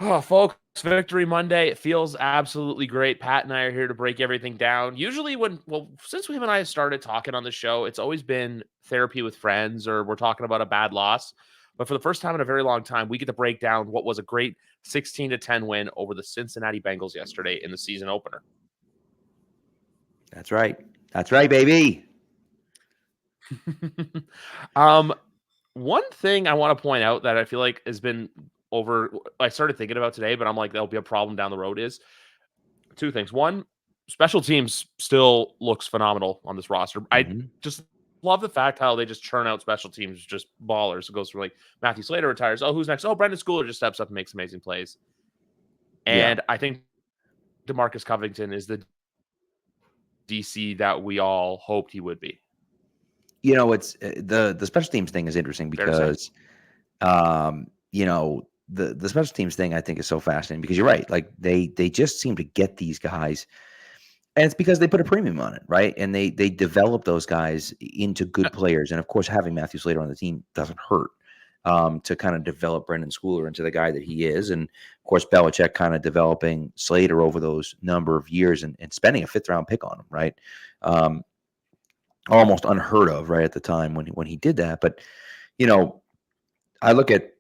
Oh, folks, Victory Monday. It feels absolutely great. Pat and I are here to break everything down. Usually, since him and I started talking on the show, it's always been therapy with friends or we're talking about a bad loss. But for the first time in a very long time, we get to break down what was a great 16-10 win over the Cincinnati Bengals yesterday in the season opener. That's right. That's right, baby. um, One thing I want to point out that I feel like has been I started thinking about today, but I'm like, that'll be a problem down the road is two things. One, special teams still looks phenomenal on this roster. I Mhm. just love the fact how they just churn out special teams, just ballers. It goes from like Matthew Slater retires. Oh, who's next? Oh, Brendan Schooler just steps up and makes amazing plays. Yeah. And I think DeMarcus Covington is the DC that we all hoped he would be. It's the special teams thing is interesting Fair to say? because the special teams thing I think is so fascinating because you're right. Like they just seem to get these guys, and it's because they put a premium on it, right? And they develop those guys into good players. And of course, having Matthew Slater on the team doesn't hurt. To kind of develop Brendan Schooler into the guy that he is. And of course, Belichick kind of developing Slater over those number of years and spending a fifth round pick on him, right? Um, Almost unheard of, right, at the time when he did that. But, you know, I look at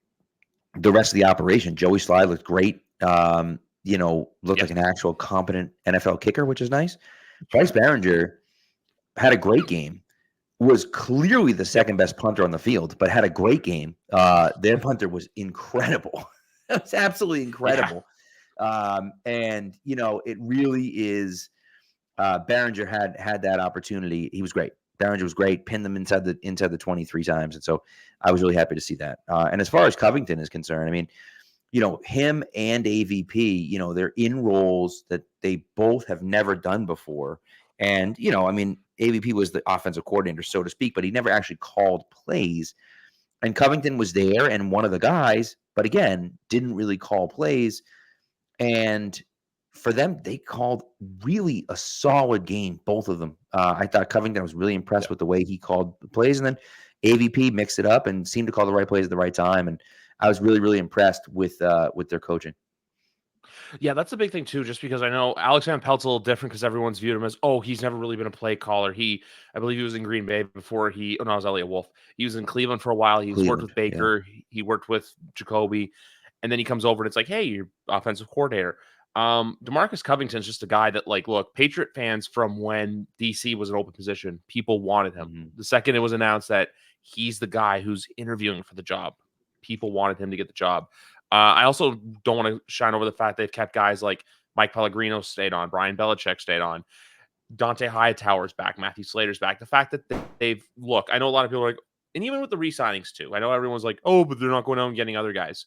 the rest of the operation. Joey Sly looked great. Looked like Yes. an actual competent NFL kicker, which is nice. Bryce Behringer had a great game. Was clearly the second best punter on the field, but had a great game. Their punter was incredible. It was absolutely Yeah. incredible. And it really is. Behringer had that opportunity. He was great. Behringer was great. Pinned them inside the 23 times, and so I was really happy to see that. And as far as Covington is concerned, I mean, him and AVP, they're in roles that they both have never done before. And, I mean, AVP was the offensive coordinator, so to speak, but he never actually called plays. And Covington was there and one of the guys, but again, didn't really call plays. And for them, they called really a solid game, both of them. I thought Covington was really impressed Yeah. with the way he called the plays, and then AVP mixed it up and seemed to call the right plays at the right time. And I was really, really impressed with their coaching. Yeah, that's a big thing too, just because I know Alexander Pelt's a little different because everyone's viewed him as, oh, he's never really been a play caller. I believe he was in Green Bay before oh, no, it was Elliot Wolf. He was in Cleveland for a while. He's worked Cleveland, with yeah, Baker. He worked with Jacoby. And then he comes over and it's like, hey, you're offensive coordinator. DeMarcus Covington's just a guy that, like, look, Patriot fans from when DC was an open position, people wanted him. hmm The second it was announced that he's the guy who's interviewing for the job, people wanted him to get the job. I also don't want to shine over the fact they've kept guys like Mike Pellegrino stayed on, Brian Belichick stayed on, Dante Hightower's back, Matthew Slater's back. The fact that they've look, I know a lot of people are like, and even with the re-signings too, I know everyone's like, oh, but they're not going out and getting other guys.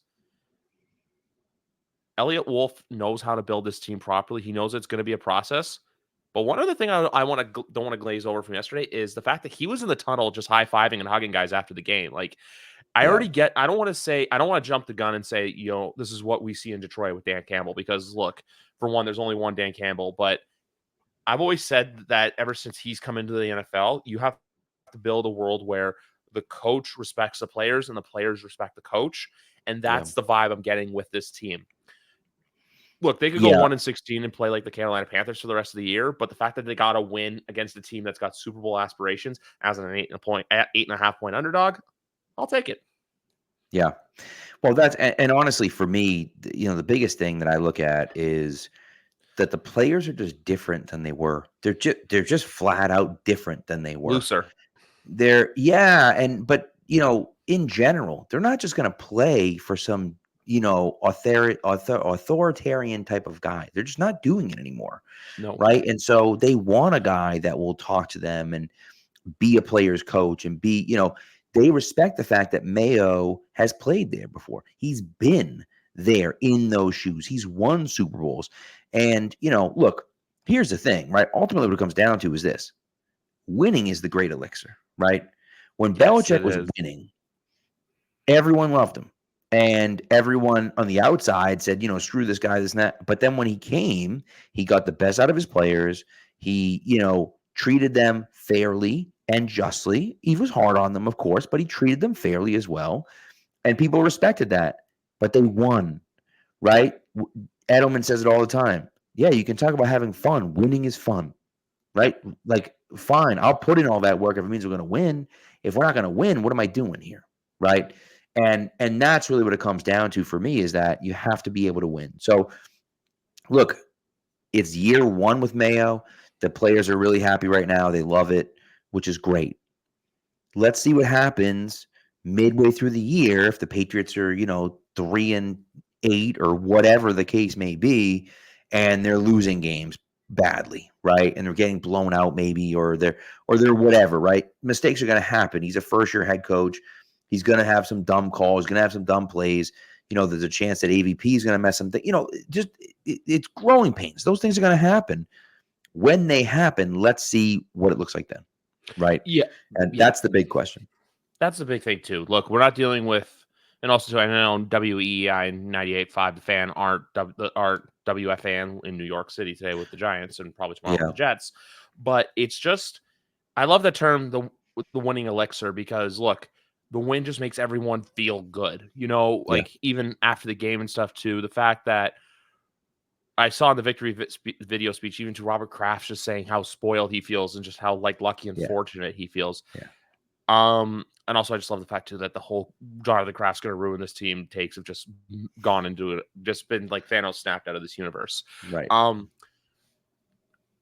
Elliot Wolf knows how to build this team properly. He knows it's going to be a process. But one other thing I don't want to glaze over from yesterday is the fact that he was in the tunnel just high fiving and hugging guys after the game. Like, yeah, I don't want to jump the gun and say, this is what we see in Detroit with Dan Campbell, because look, for one, there's only one Dan Campbell, but I've always said that ever since he's come into the NFL, you have to build a world where the coach respects the players and the players respect the coach. And yeah, that's the vibe I'm getting with this team. Look, they could go yeah, 1-16 and play like the Carolina Panthers for the rest of the year, but the fact that they got a win against a team that's got Super Bowl aspirations as an 8.5 point underdog, I'll take it. yeah. Well, and honestly, for me, the biggest thing that I look at is that the players are just different than they were. They're just flat out different than they were. Looser. Yeah, but in general, they're not just going to play for some authoritarian type of guy. They're just not doing it anymore, No. right? And so they want a guy that will talk to them and be a player's coach and they respect the fact that Mayo has played there before. He's been there in those shoes. He's won Super Bowls. And, look, here's the thing, right? Ultimately, what it comes down to is this: winning is the great elixir, right? When Yes, Belichick it was is. winning, everyone loved him. And everyone on the outside said, screw this guy, this and that. But then when he came, he got the best out of his players. He, treated them fairly and justly. He was hard on them, of course, but he treated them fairly as well. And people respected that. But they won, right? Edelman says it all the time. Yeah, you can talk about having fun. Winning is fun, right? Like, fine, I'll put in all that work if it means we're going to win. If we're not going to win, what am I doing here, right? And that's really what it comes down to for me, is that you have to be able to win. So, look, it's year one with Mayo. The players are really happy right now. They love it, which is great. Let's see what happens midway through the year if the Patriots are, 3-8 or whatever the case may be, and they're losing games badly, right? And they're getting blown out maybe, or they're whatever, right? Mistakes are going to happen. He's a first-year head coach. He's going to have some dumb calls. He's going to have some dumb plays. There's a chance that AVP is going to mess something. It's growing pains. Those things are going to happen. When they happen, let's see what it looks like then, right? Yeah. And that's the big question. That's the big thing, too. Look, we're not dealing with, and also, I know WEEI and 98.5, the fan, aren't WFAN in New York City today with the Giants and probably tomorrow with the Jets. But it's just, I love the term, the winning elixir, because, look, the win just makes everyone feel good. Even after the game and stuff, too. The fact that I saw in the victory video speech, even to Robert Kraft, just saying how spoiled he feels and just how, lucky and fortunate he feels. Yeah. And also, I just love the fact, too, that the whole Jonathan Kraft's going to ruin this team takes have just gone into it, just been like Thanos snapped out of this universe. Right.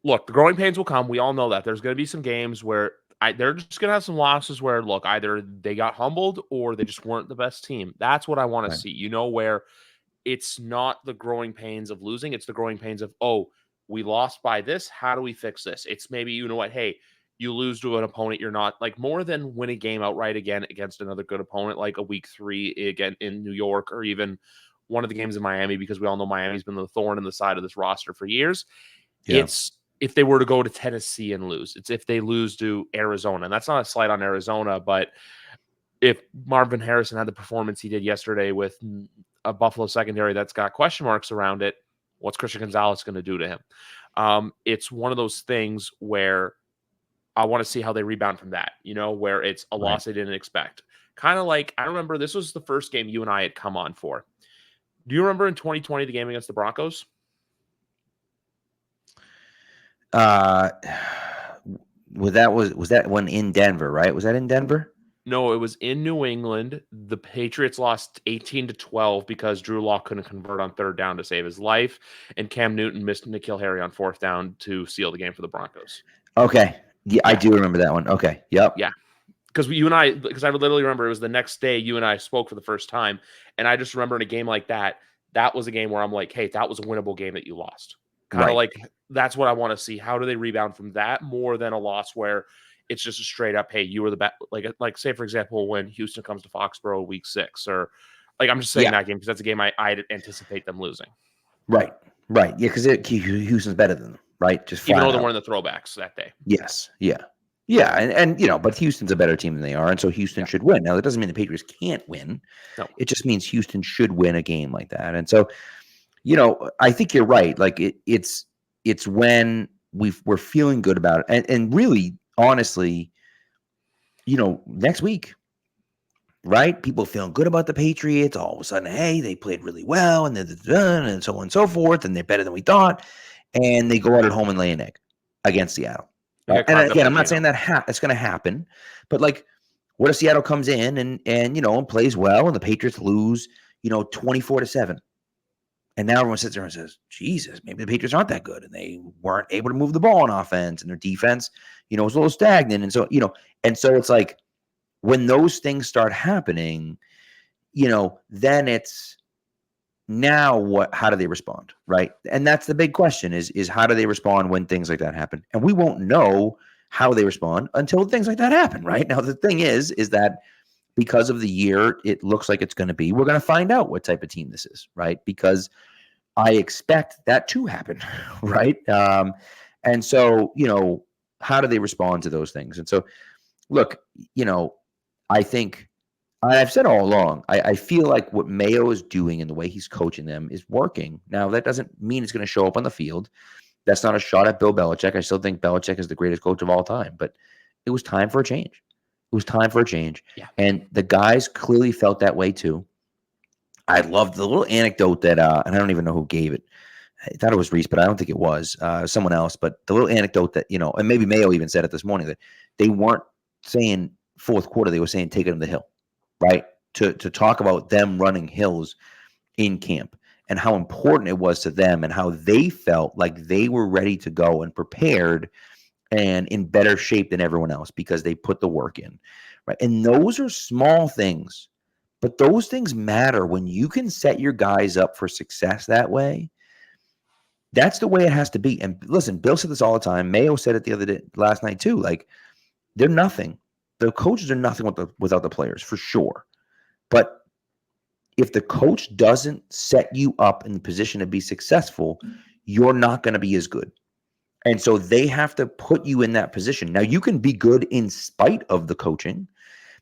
Look, the growing pains will come. We all know that. There's going to be some games where they're just going to have some losses where, look, either they got humbled or they just weren't the best team. That's what I want to see, where it's not the growing pains of losing. It's the growing pains of, oh, we lost by this. How do we fix this? It's maybe, hey, you lose to an opponent you're not, more than win a game outright again against another good opponent, like a week 3 again in New York, or even one of the games in Miami, because we all know Miami's been the thorn in the side of this roster for years. Yeah. It's if they were to go to Tennessee and lose. It's if they lose to Arizona. And that's not a slight on Arizona, but if Marvin Harrison had the performance he did yesterday with a Buffalo secondary that's got question marks around it, what's Christian Gonzalez going to do to him? It's one of those things where I want to see how they rebound from that, where it's a loss they didn't expect. Kind of like, I remember this was the first game you and I had come on for. Do you remember in 2020, the game against the Broncos? Was that one in Denver, right? Was that in Denver? No, it was in New England. The Patriots lost 18-12 because Drew Lock couldn't convert on third down to save his life, and Cam Newton missed N'Keal Harry on fourth down to seal the game for the Broncos. Okay. Yeah, I do remember that one. Okay. Yep. Yeah. Because I literally remember it was the next day you and I spoke for the first time, and I just remember in a game like that was a game where I'm like, hey, that was a winnable game that you lost. Kind of like, that's what I want to see. How do they rebound from that more than a loss where it's just a straight up, hey, you were the best. Like say, for example, when Houston comes to Foxborough week 6, or I'm just saying that game because that's a game I'd anticipate them losing. Right. Yeah, because Houston's better than them, right? Just even though they weren't in the throwbacks that day. Yes. Yeah. Yeah. And but Houston's a better team than they are. And so Houston should win. Now, that doesn't mean the Patriots can't win. No. It just means Houston should win a game like that. And so, I think you're right. Like it's when we're feeling good about it. And really, honestly, next week, right? People feeling good about the Patriots. All of a sudden, hey, they played really well, and and so on and so forth, and they're better than we thought. And they go out at home and lay an egg against Seattle. Right? And again, I'm not saying that it's going to happen, but what if Seattle comes in and plays well, and the Patriots lose, 24-7? And now everyone sits there and says, Jesus, maybe the Patriots aren't that good, and they weren't able to move the ball on offense, and their defense, was a little stagnant. And so, it's like, when those things start happening, then it's now how do they respond, right? And that's the big question is how do they respond when things like that happen? And we won't know how they respond until things like that happen, right? Now, the thing is that because of the year it looks like it's going to be, we're going to find out what type of team this is, right? Because I expect that to happen, right? And so, how do they respond to those things? And so, look, I think I've said all along, I feel like what Mayo is doing and the way he's coaching them is working. Now, that doesn't mean it's going to show up on the field. That's not a shot at Bill Belichick. I still think Belichick is the greatest coach of all time, but it was time for a change. It was time for a change. Yeah. And the guys clearly felt that way too. I loved the little anecdote that, and I don't even know who gave it. I thought it was Reese, but I don't think it was someone else. But the little anecdote that, and maybe Mayo even said it this morning, that they weren't saying fourth quarter, they were saying take it to the hill, right? To talk about them running hills in camp and how important it was to them and how they felt like they were ready to go and prepared and in better shape than everyone else because they put the work in, right? And those are small things, but those things matter when you can set your guys up for success that way. That's the way it has to be. And listen, Bill said this all the time. Mayo said it the other day, last night too. Like, they're nothing. The coaches are nothing without the players, for sure. But if the coach doesn't set you up in the position to be successful, you're not going to be as good. And so they have to put you in that position. Now, you can be good in spite of the coaching,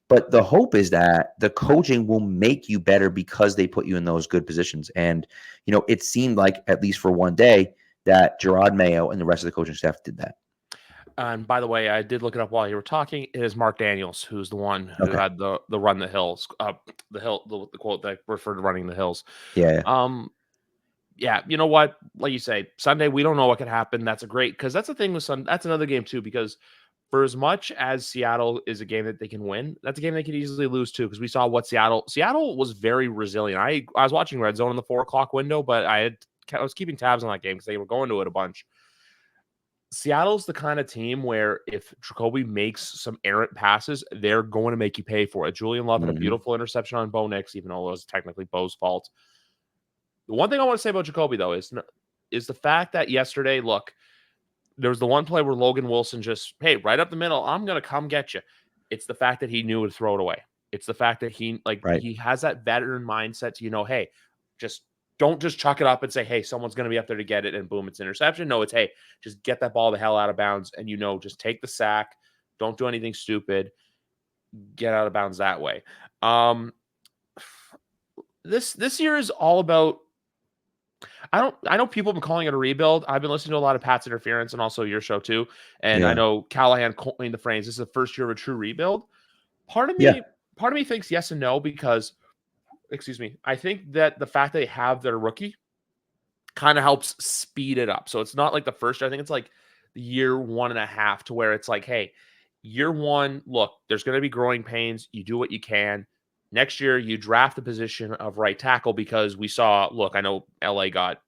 but the hope is that the coaching will make you better because they put you in those good positions. And, it seemed like, at least for one day, that Gerard Mayo and the rest of the coaching staff did that. And by the way, I did look it up while you were talking. It is Mark Daniels who's the one who had the run the hills, the quote that referred to running the hills. Yeah. Yeah. You know what? Like you say, Sunday, we don't know what could happen. That's because that's the thing with Sunday. That's another game too, because for as much as Seattle is a game that they can win, that's a game they could easily lose too. Because we saw what Seattle was very resilient. I was watching Red Zone in the 4:00 window, but I was keeping tabs on that game because they were going to it a bunch. Seattle's the kind of team where if Jacoby makes some errant passes, they're going to make you pay for it. Julian Love had a beautiful interception on Bo Nix, even though it was technically Bo's fault. The one thing I want to say about Jacoby, though, is the fact that yesterday, look, there was the one play where Logan Wilson just, hey, right up the middle, I'm going to come get you. It's the fact that he knew to throw it away. It's the fact that he has that veteran mindset to, hey, don't just chuck it up and say, hey, someone's going to be up there to get it, and boom, it's interception. No, it's, hey, just get that ball the hell out of bounds, and just take the sack. Don't do anything stupid. Get out of bounds that way. This year is all about, I know people have been calling it a rebuild. I've been listening to a lot of Pat's Interference and also your show too. And I know Callahan coined the phrase, this is the first year of a true rebuild. Part of me thinks yes and no, because I think that the fact that they have their rookie kind of helps speed it up. So it's not like the first year. I think it's like the year 1.5 to where it's like, hey, year one, look, there's going to be growing pains. You do what you can. Next year, you draft the position of right tackle because we saw, look, I know LA got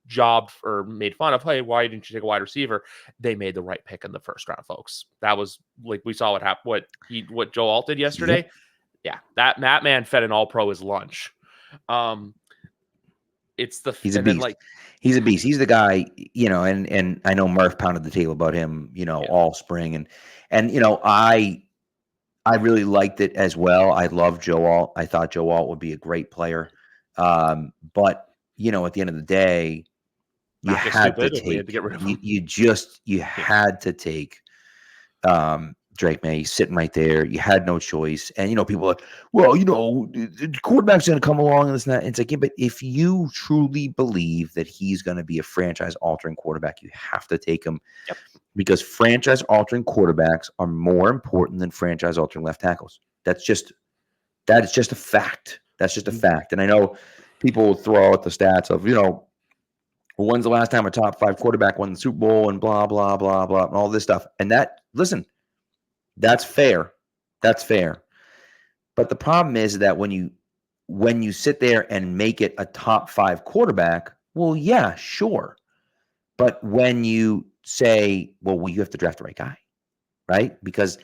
jobbed or made fun of, hey, why didn't you take a wide receiver? They made the right pick in the first round, folks. That was like, we saw what happened, what Joe Alt did yesterday. Yep. Yeah, that man fed an all-pro his lunch. He's a beast. He's a beast. He's the guy, and I know Murph pounded the table about him, all spring. And I really liked it as well. I love Joe Alt. I thought Joe Alt would be a great player. But, at the end of the day, you had to get rid of him. You had to take Drake May sitting right there. You had no choice. And, people are like, well, the quarterback's going to come along and this and that. It's like, yeah, but if you truly believe that he's going to be a franchise-altering quarterback, you have to take him. Yep. Because franchise-altering quarterbacks are more important than franchise-altering left tackles. That is just a fact. That's just a fact. And I know people will throw out the stats of, when's the last time a top 5 quarterback won the Super Bowl and blah, blah, blah, blah, and all this stuff. And listen, that's fair. That's fair. But the problem is that when you sit there and make it a top 5 quarterback, well, yeah, sure. But when you say, well, you have to draft the right guy, right? Because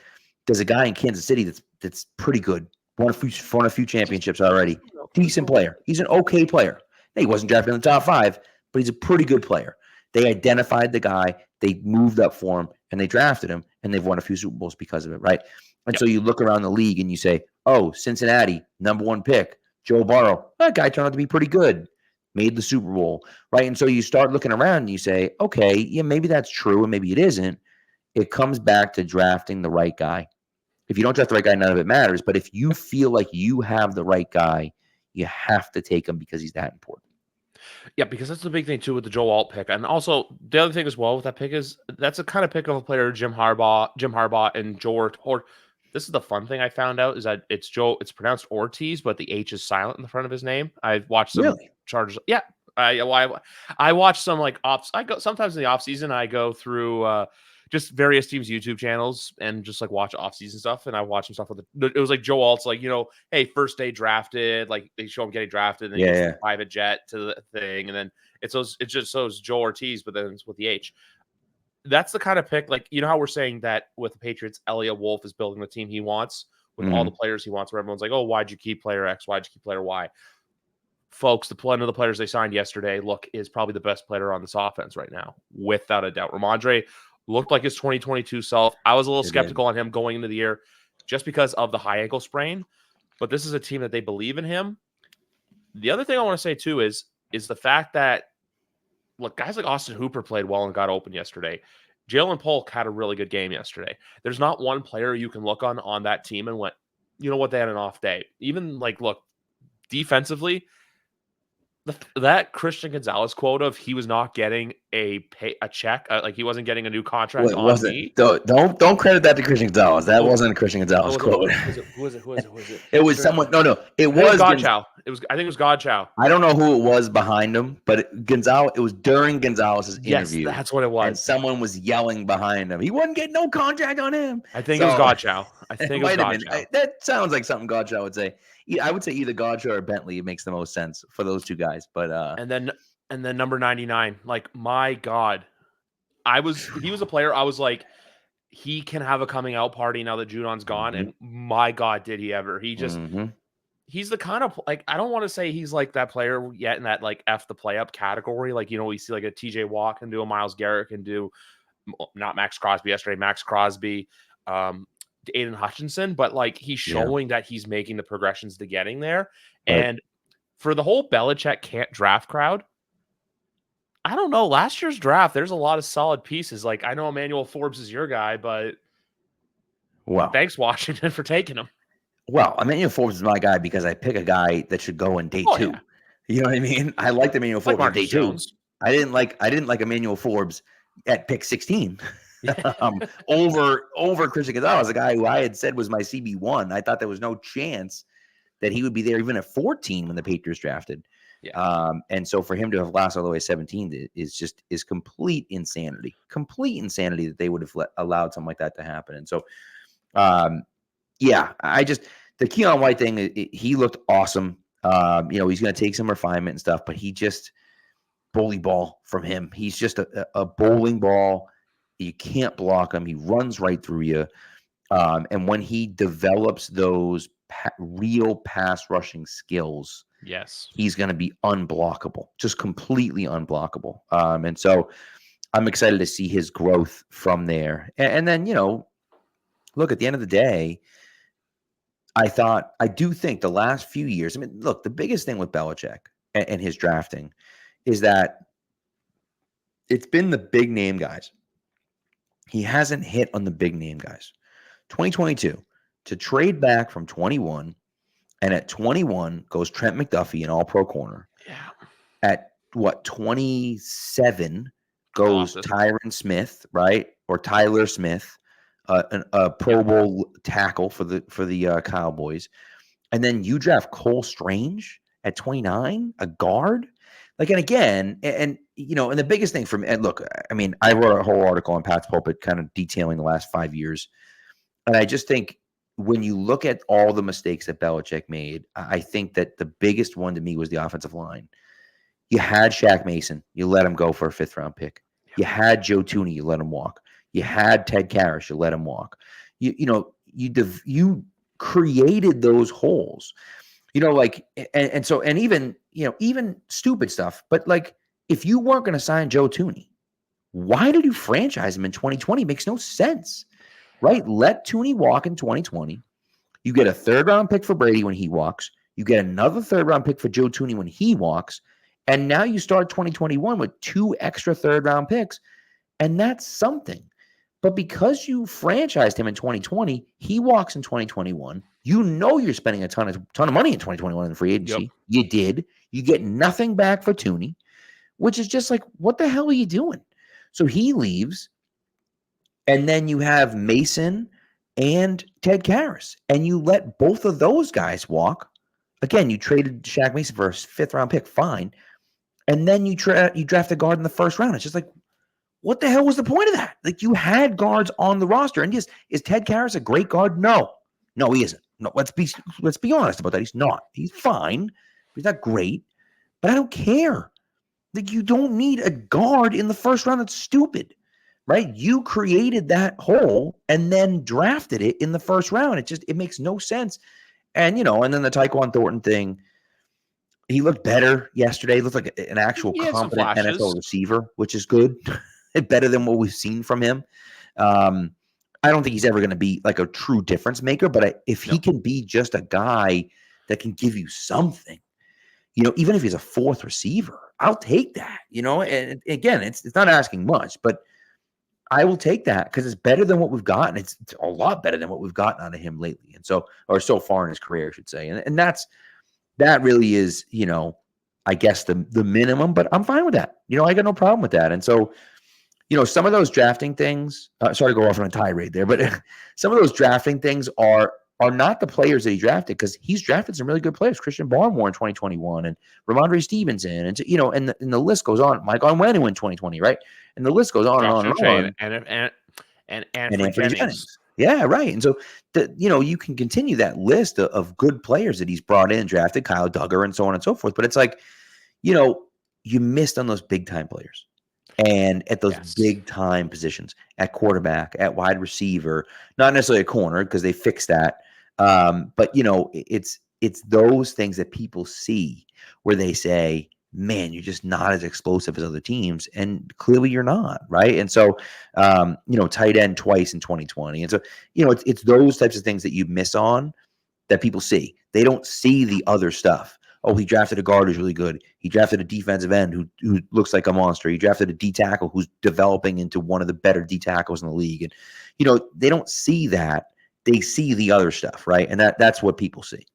there's a guy in Kansas City that's pretty good, won a few championships already, decent player. He's an okay player. Now, he wasn't drafted in the top 5, but he's a pretty good player. They identified the guy, they moved up for him, and they drafted him, and they've won a few Super Bowls because of it, right? And so you look around the league and you say, oh, Cincinnati, number 1 pick, Joe Burrow, that guy turned out to be pretty good, made the Super Bowl, right? And so you start looking around and you say, okay, yeah, maybe that's true and maybe it isn't. It comes back to drafting the right guy. If you don't draft the right guy, none of it matters. But if you feel like you have the right guy, you have to take him because he's that important. Yeah, because that's the big thing too with the Joe Alt pick. And also the other thing as well with that pick is that's a kind of pick of a player Jim Harbaugh and Joe this is the fun thing I found out is that it's pronounced Ortiz, but the H is silent in the front of his name. I've watched some Really? Chargers. Yeah. I watch some like ops. I go sometimes in the off season. I go through just various teams' YouTube channels and just like watch off season stuff. And I watch some stuff with it was like Joe Alt's like, hey, first day drafted. Like they show him getting drafted and he gets the private jet to the thing. And then it's just Joe Ortiz, but then it's with the H. That's the kind of pick, like, how we're saying that with the Patriots, Elliot Wolf is building the team he wants with all the players he wants, where everyone's like, oh, why'd you keep player X? Why'd you keep player Y? Folks, one of the players they signed yesterday, is probably the best player on this offense right now, without a doubt. Ramondre looked like his 2022 self. I was a little skeptical on him going into the year just because of the high ankle sprain, but this is a team that they believe in him. The other thing I want to say, too, is the fact that, look, guys like Austin Hooper played well and got open yesterday. Jalen Polk had a really good game yesterday. There's not one player you can look on that team and went, you know what, they had an off day. Even, like, look, defensively, that Christian Gonzalez quote of he was not getting a check, like he wasn't getting a new contract on me. Don't credit that to Christian Gonzalez. That wasn't a Christian Gonzalez quote. Who is it? It was someone. No, it was Godchow. I think it was Godchow. I don't know who it was behind him, but Gonzalez. It was during Gonzalez's interview. Yes, that's what it was. And someone was yelling behind him. He wasn't getting no contract on him. I think it was Godchow. I think it was Godchow. That sounds like something Godchow would say. I would say either Godchow or Bentley. It makes the most sense for those two guys. But and then number 99, like, my God, he was a player. I was like, he can have a coming out party now that Judon's gone, and my God, did he ever? He just he's the kind of, like, I don't want to say he's like that player yet in that like F the play up category. Like, we see like a TJ Watt can do, a Myles Garrett can do, not Max Crosby yesterday, Max Crosby, Aiden Hutchinson, but like he's showing that he's making the progressions to getting there. Right. And for the whole Belichick can't draft crowd, I don't know. Last year's draft, there's a lot of solid pieces. Like, I know Emmanuel Forbes is your guy, but thanks Washington for taking him. Well, Emmanuel Forbes is my guy because I pick a guy that should go in day 2. Yeah. You know what I mean? I liked Emmanuel Forbes on day Jones. 2. I didn't like Emmanuel Forbes at pick 16. over Christian Gonzalez, a guy who I had said was my CB1. I thought there was no chance that he would be there even at 14 when the Patriots drafted. Yeah. And so for him to have lasted all the way 17 is complete insanity. Complete insanity that they would have allowed something like that to happen. And so, the Keon White thing, he looked awesome. He's going to take some refinement and stuff, but he just bowling ball from him. He's just a bowling ball. You can't block him. He runs right through you. And when he develops those real pass rushing skills, yes, he's going to be unblockable, just completely unblockable. And so I'm excited to see his growth from there. And then, look, at the end of the day, I do think the last few years, look, the biggest thing with Belichick and his drafting is that it's been the big name guys. He hasn't hit on the big name guys. 2022, to trade back from 21, and at 21 goes Trent McDuffie, an all-pro corner. Yeah. At 27 goes Tyron Smith, right? Or Tyler Smith, a Pro Bowl tackle for the Cowboys. And then you draft Cole Strange at 29, a guard. Like, and again, and the biggest thing for me, and look, I wrote a whole article on Pat's Pulpit kind of detailing the last 5 years. And I just think when you look at all the mistakes that Belichick made, I think that the biggest one to me was the offensive line. You had Shaq Mason. You let him go for a 5th-round pick. You had Joe Thuney. You let him walk. You had Ted Karras. You let him walk. You created those holes. Even stupid stuff. But like, if you weren't going to sign Joe Thuney, why did you franchise him in 2020? Makes no sense, right? Let Thuney walk in 2020. You get a 3rd-round pick for Brady when he walks. You get another 3rd-round pick for Joe Thuney when he walks. And now you start 2021 with 2 extra 3rd-round picks. And that's something. But because you franchised him in 2020, he walks in 2021. You're spending a ton of money in 2021 in the free agency. Yep. You did. You get nothing back for Thuney, which is just like, what the hell are you doing? So he leaves, and then you have Mason and Ted Karras, and you let both of those guys walk. Again, you traded Shaq Mason for a 5th-round pick, fine, and then you draft a guard in the 1st round. It's just like, what the hell was the point of that? Like, you had guards on the roster, and yes, is Ted Karras a great guard? No, he isn't. No, let's be honest about that. He's not. He's fine. He's not great, but I don't care. Like, you don't need a guard in the 1st round. That's stupid, right? You created that hole and then drafted it in the 1st round. It makes no sense. And and then the Tyquan Thornton thing. He looked better yesterday. He looked like an actual competent NFL receiver, which is good. Better than what we've seen from him. I don't think he's ever going to be like a true difference maker, but if he can be just a guy that can give you something, even if he's a 4th receiver, I'll take that, and again, it's not asking much, but I will take that because it's better than what we've gotten. It's a lot better than what we've gotten out of him lately. And so far in his career, I should say. And that really is, I guess the minimum, but I'm fine with that. I got no problem with that. And so, some of those drafting things, sorry to go off on a tirade there, but some of those drafting things are not the players that he drafted, because he's drafted some really good players. Christian Barmore in 2021 and Ramondre Stevenson, and and the list goes on. Mike Onwenu in 2020, right? And the list goes on and on and on. And Anthony Jennings. Yeah, right. And so you can continue that list of good players that he's brought in, drafted, Kyle Duggar, and so on and so forth. But it's like, you missed on those big time players. And at those big time positions, at quarterback, at wide receiver, not necessarily a corner, because they fixed that. But it's those things that people see where they say, man, you're just not as explosive as other teams. And clearly you're not, right? And so, tight end twice in 2020. And so, it's those types of things that you miss on that people see. They don't see the other stuff. Oh, he drafted a guard who's really good. He drafted a defensive end who looks like a monster. He drafted a D tackle who's developing into one of the better D tackles in the league. And, they don't see that. They see the other stuff, right? And that's what people see.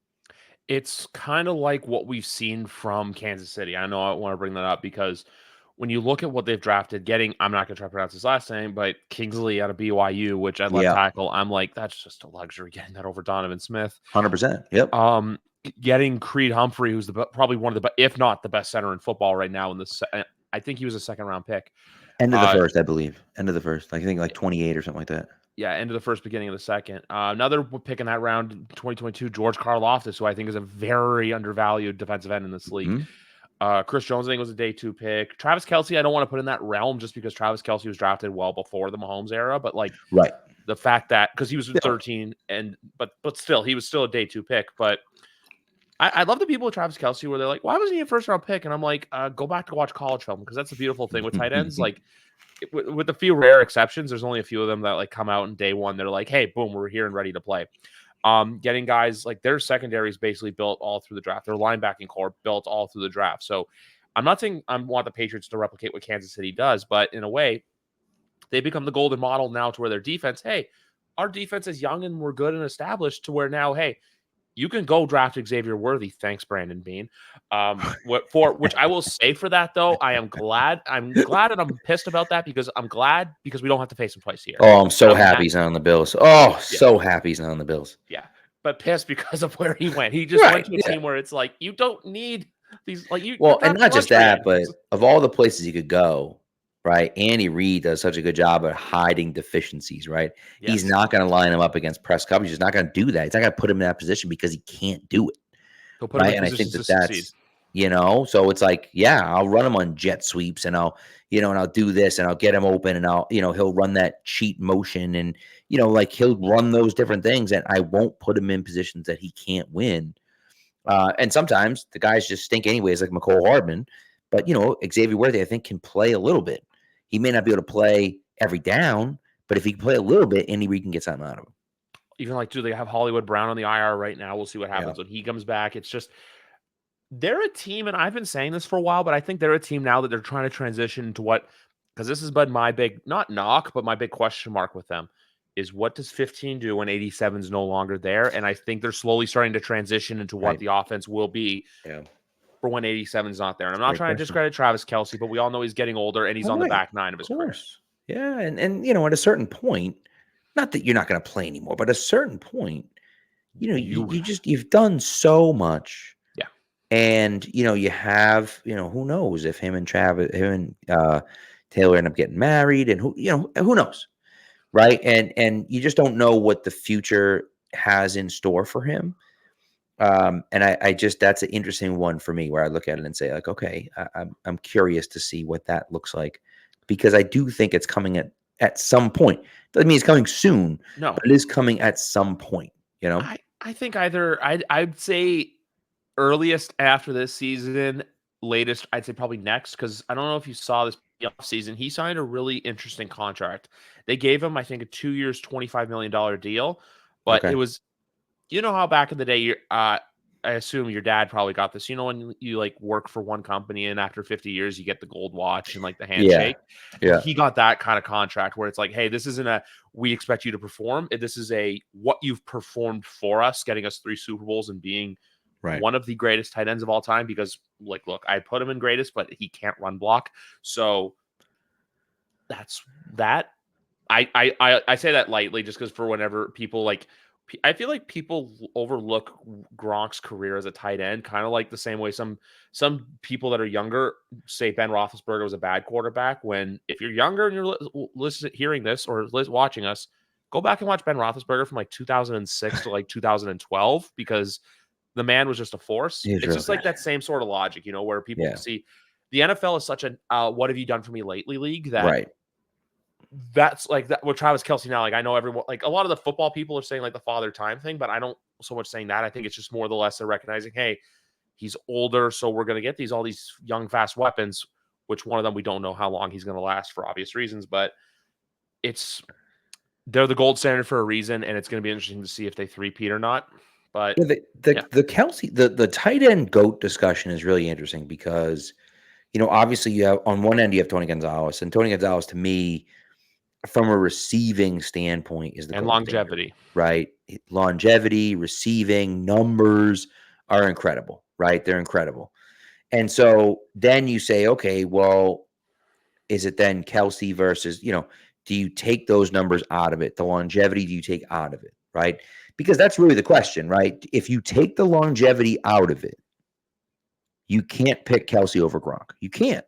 It's kind of like what we've seen from Kansas City. I know I want to bring that up because when you look at what they've drafted, I'm not going to try to pronounce his last name, but Kingsley out of BYU, which at left tackle, I'm like, that's just a luxury getting that over Donovan Smith. 100%. Yep. Getting Creed Humphrey, who's probably one of the, if not the best center in football right now. I think he was a 2nd-round pick. End of the 1st, I believe. End of the 1st. I think like 28 or something like that. Yeah, end of the 1st, beginning of the 2nd. Another pick in that round, 2022, George Karlaftis, who I think is a very undervalued defensive end in this league. Mm-hmm. Chris Jones, I think, was a day 2 pick. Travis Kelce, I don't want to put in that realm just because Travis Kelce was drafted well before the Mahomes era, but right. The fact that, because he was 13, but still, he was still a day 2 pick. But I love the people with Travis Kelce where they're like, why wasn't he a 1st-round pick? And I'm like, go back to watch college film, because that's the beautiful thing with tight ends. Like, with a few rare exceptions, there's only a few of them that come out in day 1. They're like, hey, boom, we're here and ready to play. Getting guys like their secondary is basically built all through the draft. Their linebacking core built all through the draft. So I'm not saying I want the Patriots to replicate what Kansas City does, but in a way, they become the golden model now to where their defense, hey, our defense is young and we're good and established, to where now, hey, you can go draft Xavier Worthy. Thanks, Brandon Bean. Which I will say for that, though, I'm glad and I'm pissed about that, because we don't have to face him twice a year. Oh, I'm so happy he's not on the Bills. So happy he's not on the Bills. Yeah, but pissed because of where he went. He just went to a team where it's like, you don't need these, like, you. Well, and not just that, but of all the places he could go, right? Andy Reid does such a good job at hiding deficiencies, right? Yes. He's not going to line him up against press coverage. He's not going to do that. He's not going to put him in that position because he can't do it. He'll put him in positions to succeed. So it's like, I'll run him on jet sweeps, and I'll do this, and I'll get him open, and he'll run that cheat motion, and, he'll run those different things, and I won't put him in positions that he can't win. And sometimes the guys just stink anyways, like McCole Hardman. But, Xavier Worthy, I think, can play a little bit. He may not be able to play every down, but if he can play a little bit, Andy Reid can get something out of him. Even do they have Hollywood Brown on the IR right now? We'll see what happens when he comes back. It's just, they're a team, and I've been saying this for a while, but I think they're a team now that they're trying to transition into because this has been my big, not knock, but my big question mark with them, is what does 15 do when 87 is no longer there? And I think they're slowly starting to transition into what the offense will be. Yeah. For when 87 is not there. And I'm not trying to discredit Travis Kelce, but we all know he's getting older and he's on the back 9 of his career. Yeah, and at a certain point, not that you're not going to play anymore, but at a certain point, You you've done so much. Yeah. And, you have, who knows if him and Taylor end up getting married, and who knows, right? And you just don't know what the future has in store for him. And I just, that's an interesting one for me, where I look at it and say, like, okay, I'm curious to see what that looks like, because I do think it's coming at some point. Doesn't mean it's coming soon, No. but it is coming at some point, I think either I'd say earliest after this season, latest I'd say probably next, because I don't know if you saw this off season. He signed a really interesting contract. They gave him, I think, a 2 years, $25 million deal, but it Okay. was, how back in the day, I assume your dad probably got this. When you like work for one company and after 50 years you get the gold watch and like the Yeah. handshake. Yeah. He got that kind of contract where it's like, hey, this isn't a we expect you to perform. This is a what you've performed for us, getting us 3 Super Bowls and being Right. one of the greatest tight ends of all time. Because like, look, I put him in greatest, but he can't run block. So that's that. I say that lightly just because for whenever people like, I feel like people overlook Gronk's career as a tight end, kind of like the same way some people that are younger say Ben Roethlisberger was a bad quarterback. When if you're younger and you're hearing this or watching us, go back and watch Ben Roethlisberger from like 2006 to like 2012, because the man was just a force. He's It's real just like good. that same sort of logic, where people Yeah. see the NFL is such a what have you done for me lately league that Right. that's like that with Travis Kelce now. Like I know everyone, like a lot of the football people are saying like the father time thing, but I don't so much saying that. I think it's just more the less they're recognizing, hey, he's older, so we're gonna get all these young, fast weapons, which one of them we don't know how long he's gonna last for obvious reasons, but they're the gold standard for a reason, and it's gonna be interesting to see if they three-peat or not. But Yeah, the yeah, the Kelce, the tight end GOAT discussion is really interesting, because, obviously you have on one end you have Tony Gonzalez, and Tony Gonzalez to me, from a receiving standpoint, is the and gold standard, longevity. right? Longevity, receiving numbers are incredible, right? They're incredible. And so then you say, okay, well, is it then Kelce versus, do you take those numbers out of it? The longevity, do you take out of it, right? Because that's really the question, right? If you take the longevity out of it, you can't pick Kelce over Gronk. You can't.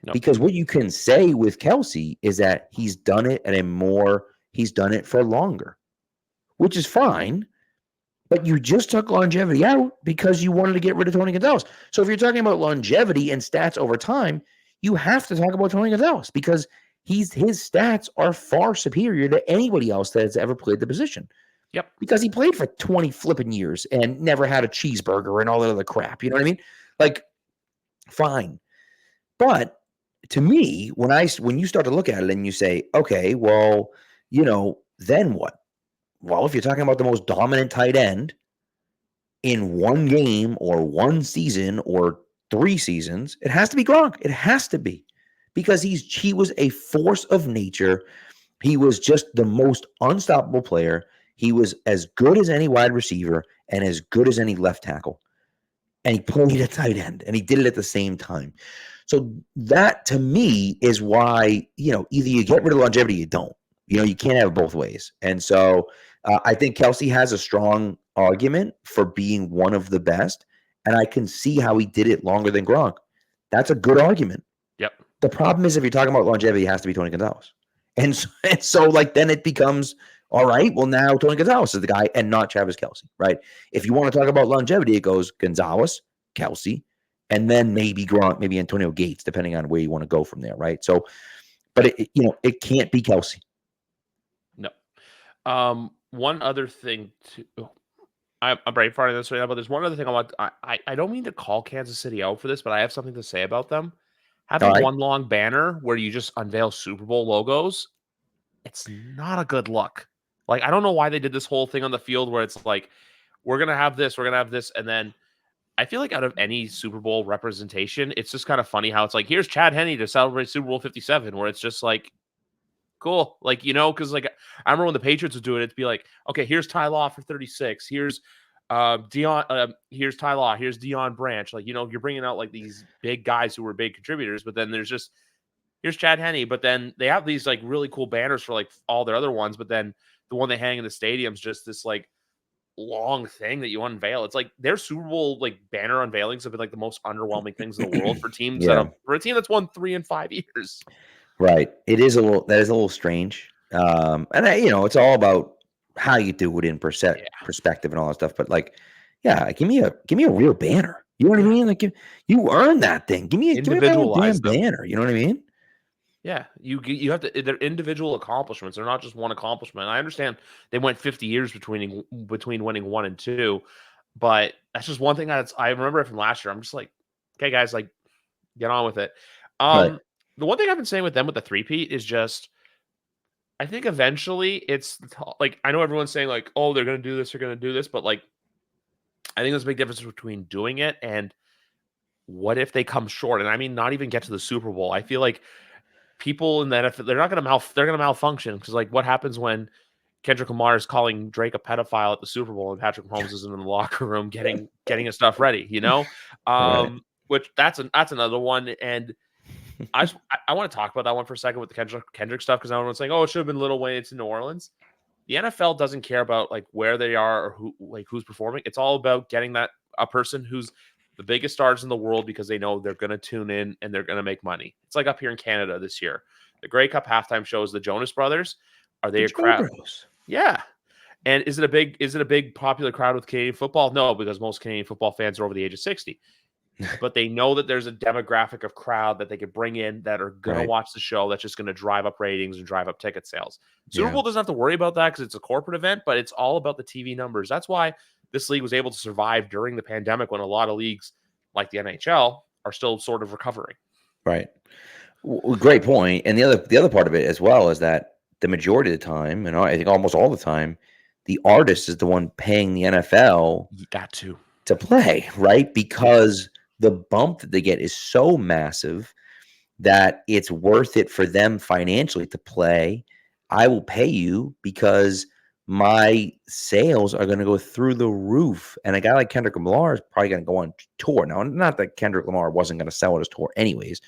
No, Because what you can say with Kelce is that he's done it he's done it for longer, which is fine. But you just took longevity out because you wanted to get rid of Tony Gonzalez. So if you're talking about longevity and stats over time, you have to talk about Tony Gonzalez, because his stats are far superior to anybody else that has ever played the position. yep, Because he played for 20 flipping years and never had a cheeseburger and all that other crap. You know what I mean? Like, fine. But to me, when you start to look at it and you say, okay, well, then what? Well, if you're talking about the most dominant tight end in one game or one season or 3 seasons, it has to be Gronk. It has to be, because he was a force of nature. He was just the most unstoppable player. He was as good as any wide receiver and as good as any left tackle. And he played at tight end, and he did it at the same time. So that to me is why, either you get rid of longevity or you don't. You can't have it both ways. And so I think Kelce has a strong argument for being one of the best. And I can see how he did it longer than Gronk. That's a good argument. yep. The problem is, if you're talking about longevity, it has to be Tony Gonzalez. And so like, then it becomes, all right, well, now Tony Gonzalez is the guy and not Travis Kelce, right? If you want to talk about longevity, it goes Gonzalez, Kelce, and then maybe Gronk, maybe Antonio Gates, depending on where you want to go from there, right? So, but it can't be Kelce. No. One other thing too. I'm brainfarting this right now, but there's one other thing I want. I don't mean to call Kansas City out for this, but I have something to say about them. All Having right. one long banner where you just unveil Super Bowl logos, it's not a good look. Like, I don't know why they did this whole thing on the field where it's like, we're gonna have this, and then I feel like out of any Super Bowl representation, it's just kind of funny how it's like, here's Chad Henne to celebrate Super Bowl 57, where it's just like, cool. Like, because like I remember when the Patriots would do it, it'd be like, okay, here's Ty Law for 36. Here's Dion, here's Ty Law, here's Dion Branch. Like, you're bringing out like these big guys who were big contributors, but then there's just here's Chad Henne. But then they have these like really cool banners for like all their other ones. But then the one they hang in the stadium's just this like long thing that you unveil. It's like their Super Bowl like banner unveilings have been like the most underwhelming things in the world for teams Yeah. for a team that's won 3 and 5 years. Right. That is a little strange. And it's all about how you do it in perspective and all that stuff. But like, yeah, give me a real banner. You know what I mean? Like you earned that thing. Give me a damn banner. You know what I mean? Yeah, you have to. They're individual accomplishments. They're not just one accomplishment. I understand they went 50 years between winning 1 and 2, but that's just one thing I remember it from last year. I'm just like, okay, guys, like, get on with it. Right. The one thing I've been saying with them with the three-peat is just, I think eventually it's like I know everyone's saying like, oh, they're gonna do this, but like, I think there's a big difference between doing it and what if they come short, and I mean not even get to the Super Bowl. I feel like people in the NFL, they're gonna malfunction because like what happens when Kendrick Lamar is calling Drake a pedophile at the Super Bowl and Patrick Mahomes isn't in the locker room getting his stuff ready, Right. Which that's another one. And I want to talk about that one for a second with the Kendrick stuff because everyone's saying, oh, it should have been Lil Wayne to New Orleans. The NFL doesn't care about like where they are or who's performing. It's all about getting a person who's the biggest stars in the world because they know they're going to tune in and they're going to make money. It's like up here in Canada this year. The Grey Cup halftime shows the Jonas Brothers. Are they a crowd? Yeah. And is it a big popular crowd with Canadian football? No, because most Canadian football fans are over the age of 60. But they know that there's a demographic of crowd that they could bring in that are going to watch the show that's just going to drive up ratings and drive up ticket sales. Super Bowl doesn't have to worry about that because it's a corporate event, but it's all about the TV numbers. That's why this league was able to survive during the pandemic when a lot of leagues like the NHL are still sort of recovering. Right. Well, great point. And the other part of it as well is that the majority of the time, and I think almost all the time, the artist is the one paying the NFL to play, right? Because the bump that they get is so massive that it's worth it for them financially to play. I will pay you because my sales are going to go through the roof. And a guy like Kendrick Lamar is probably going to go on tour. Now, not that Kendrick Lamar wasn't going to sell at his tour anyways,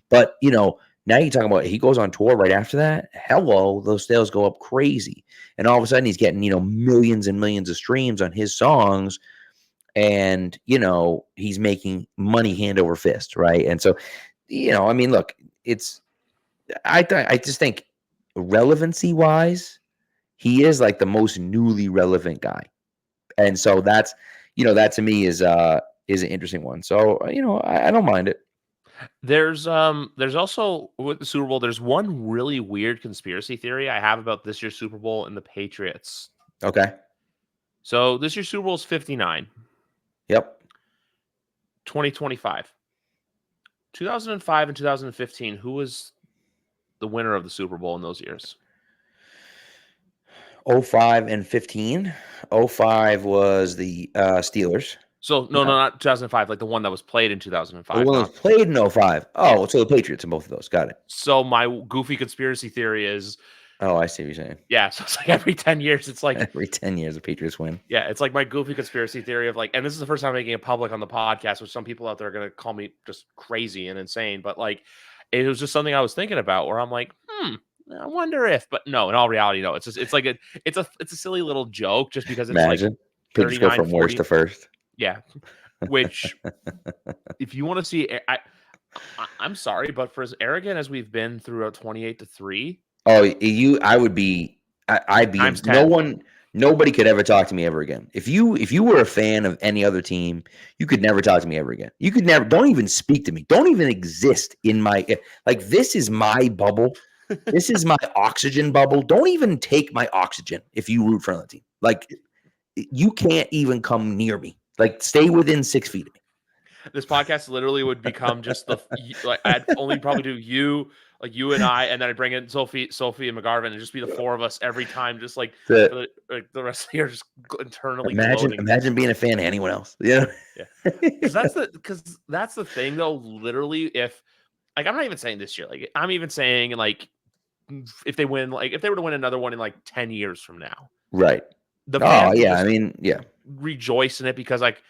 but now you're talking about he goes on tour right after that. Hello, those sales go up crazy. And all of a sudden he's getting, millions and millions of streams on his songs. And, he's making money hand over fist. Right. And so, I mean, look, I just think relevancy wise, he is like the most newly relevant guy. And so that to me is an interesting one. So, I don't mind it. There's also with the Super Bowl, there's one really weird conspiracy theory I have about this year's Super Bowl and the Patriots. Okay. So this year's Super Bowl is 59. Yep. 2025. 2005 and 2015, who was the winner of the Super Bowl in those years? 05 and 15. 05 was the Steelers. So no, not 2005, like the one that was played in 2005. The one that was played in 05. Oh, so the Patriots in both of those. Got it. So my goofy conspiracy theory is, oh, I see what you're saying. Yeah, so it's like every 10 years, it's like every 10 years the Patriots win. Yeah, it's like my goofy conspiracy theory of like, and this is the first time I'm making it public on the podcast, which some people out there are going to call me just crazy and insane, but like, it was just something I was thinking about where I'm like, I wonder if, but no, in all reality, no, it's a silly little joke just because it's Imagine. Like Patriots go from worst to first. Yeah. Which, if you want to see, I'm sorry, but for as arrogant as we've been throughout 28-3. Oh, I'd be nobody could ever talk to me ever again. If you were a fan of any other team, you could never talk to me ever again. You could never, don't even speak to me. Don't even exist in my, like, this is my bubble. This is my oxygen bubble. Don't even take my oxygen if you root for another team. Like, you can't even come near me. Like, stay within 6 feet of me. This podcast literally would become just like I'd only probably do you and I, and then I'd bring in Sophie and McGarvin, and just be the four of us every time, just like the rest of the year, just internally. Imagine being a fan of anyone else. Yeah. Because that's the thing though. Literally, if like I'm not even saying this year, like I'm even saying like if they were to win another one in like 10 years from now, right? Rejoice in it because like.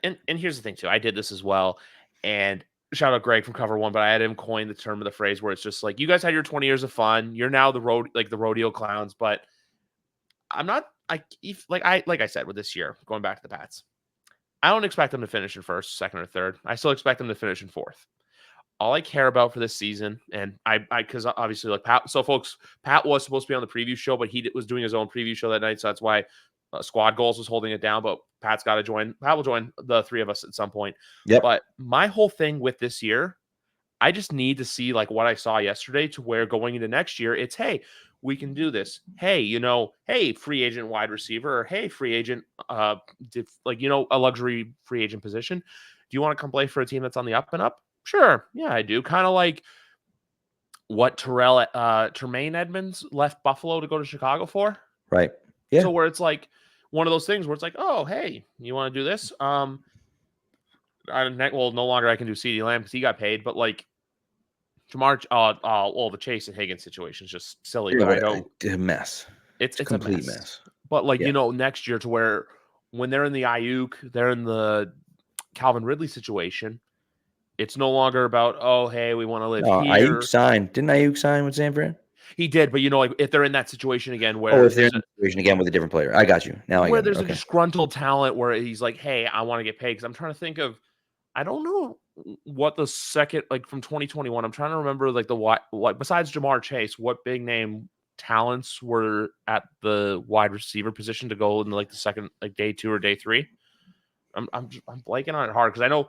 And here's the thing too, I did this as well, and shout out Greg from Cover One, but I had him coin the term of the phrase where it's just like, you guys had your 20 years of fun. You're now the rodeo clowns, but I'm not, like I said with this year, going back to the Pats, I don't expect them to finish in first, second, or third. I still expect them to finish in fourth. All I care about for this season, and because obviously, like Pat, so folks, Pat was supposed to be on the preview show, but he was doing his own preview show that night, so that's why Squad Goals was holding it down. But Pat's got to join. Pat will join the three of us at some point. Yep. But my whole thing with this year, I just need to see like what I saw yesterday to where going into next year, it's hey, we can do this. Hey, hey, free agent wide receiver, or hey, free agent, a luxury free agent position. Do you want to come play for a team that's on the up and up? Sure. Yeah, I do. Kind of like what Tremaine Edmonds left Buffalo to go to Chicago for. Right. Yeah. So where it's like one of those things where it's like, oh, hey, you want to do this? No longer I can do CeeDee Lamb because he got paid, but like Jamar, the Chase and Higgins situation is just silly. But I know a mess. It's a complete mess. mess. But like next year to where when they're in the Ayuk, they're in the Calvin Ridley situation. It's no longer about, oh, hey, we want to live here. Ayuk signed. Didn't Ayuk sign with San Fran? He did, but like if they're in that situation again where if they're in that situation again with a different player. I got you. Now I got it. Where there's a disgruntled talent where he's like, hey, I want to get paid. Because I'm trying to think of, I don't know what the second, like from 2021, I'm trying to remember like what besides Jamar Chase, what big name talents were at the wide receiver position to go in like the second, like day 2 or day 3. I'm blanking on it hard because I know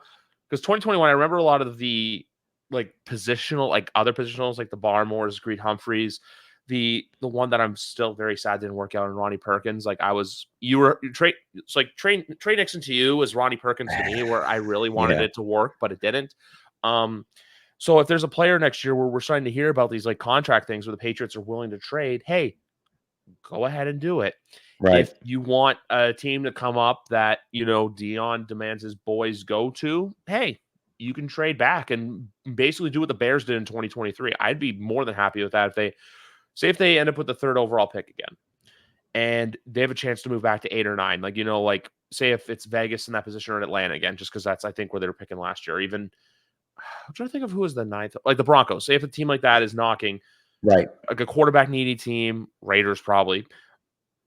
because 2021, I remember a lot of the like positional, like other positionals, like the Barmores, Greed Humphreys, the one that I'm still very sad didn't work out in Ronnie Perkins. Like it's like Trey Nixon to you was Ronnie Perkins to me, where I really wanted it to work, but it didn't. So if there's a player next year where we're starting to hear about these like contract things where the Patriots are willing to trade, hey, go ahead and do it. Right. If you want a team to come up that, Dion demands his boys go to, hey, you can trade back and basically do what the Bears did in 2023. I'd be more than happy with that if they end up with the 3rd overall pick again and they have a chance to move back to 8 or 9. Like, like say if it's Vegas in that position or Atlanta again, just because that's, I think, where they were picking last year. Even I'm trying to think of who was the 9th, like the Broncos. Say if a team like that is knocking, right, like a quarterback needy team, Raiders probably.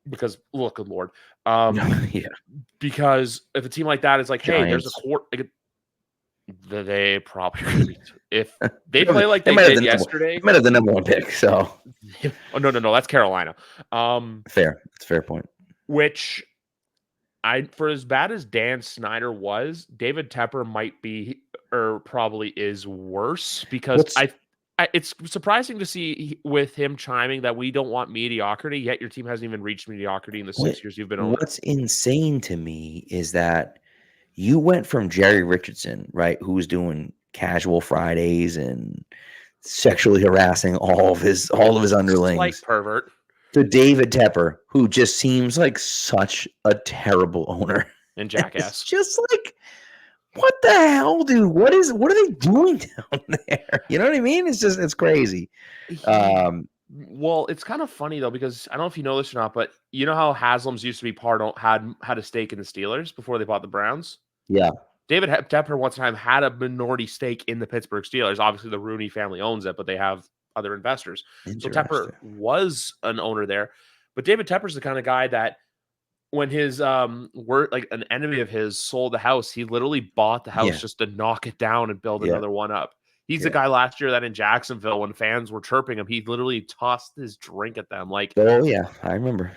Because look, good Lord. Because if a team like that is like, hey, there's a court, they probably be, if they play like they did yesterday. They might have the number 1 pick. So, oh no, that's Carolina. Fair, it's a fair point. Which for as bad as Dan Snyder was, David Tepper might be or probably is worse because it's surprising to see with him chiming that we don't want mediocrity, yet your team hasn't even reached mediocrity in the 6 years you've been owner. What's insane to me is that you went from Jerry Richardson, right, who was doing casual Fridays and sexually harassing all of his underlings, like pervert, to David Tepper, who just seems like such a terrible owner and jackass. It's just like, what the hell, dude? What are they doing down there? You know what I mean? It's crazy. Well, it's kind of funny though, because I don't know if you know this or not, but you know how Haslam's used to be had a stake in the Steelers before they bought the Browns? Yeah. David Tepper one time had a minority stake in the Pittsburgh Steelers. Obviously the Rooney family owns it, but they have other investors. So Tepper was an owner there. But David Tepper's the kind of guy that when his like an enemy of his sold the house, he literally bought the house just to knock it down and build another one up. He's the guy last year that in Jacksonville, when fans were chirping him, he literally tossed his drink at them. Like, oh yeah, I remember.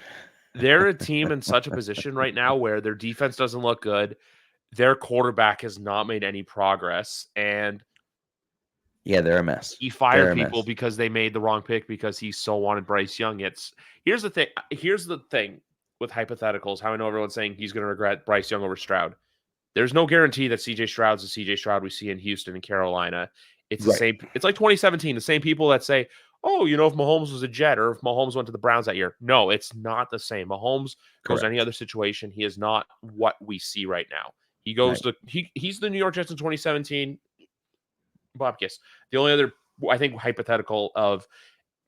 They're a team in such a position right now where their defense doesn't look good. Their quarterback has not made any progress, and they're a mess. He fired people because they made the wrong pick because he so wanted Bryce Young. Here's the thing with hypotheticals, how I know everyone's saying he's going to regret Bryce Young over Stroud. There's no guarantee that CJ Stroud's the CJ Stroud we see in Houston and Carolina. It's the same. It's like 2017. The same people that say, "Oh, if Mahomes was a Jet or if Mahomes went to the Browns that year." No, it's not the same. Mahomes goes to any other situation. He is not what we see right now. He goes to he's the New York Jets in 2017. Bob Kiss. The only other, I think, hypothetical of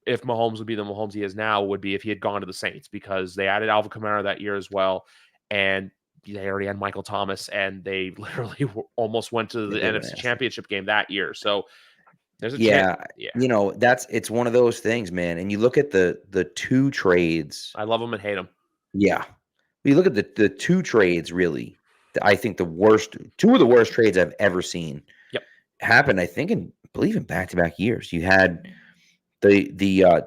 if Mahomes would be the Mahomes he is now would be if he had gone to the Saints, because they added Alvin Kamara that year as well. And they already had Michael Thomas, and they literally almost went to the They were NFC nasty. Championship game that year. So there's a Yeah, chance. Yeah, you know, it's one of those things, man. And you look at the two trades. I love them and hate them. Yeah. You look at the two trades, really. I think two of the worst trades I've ever seen Yep. happened, I believe in back-to-back years. You had the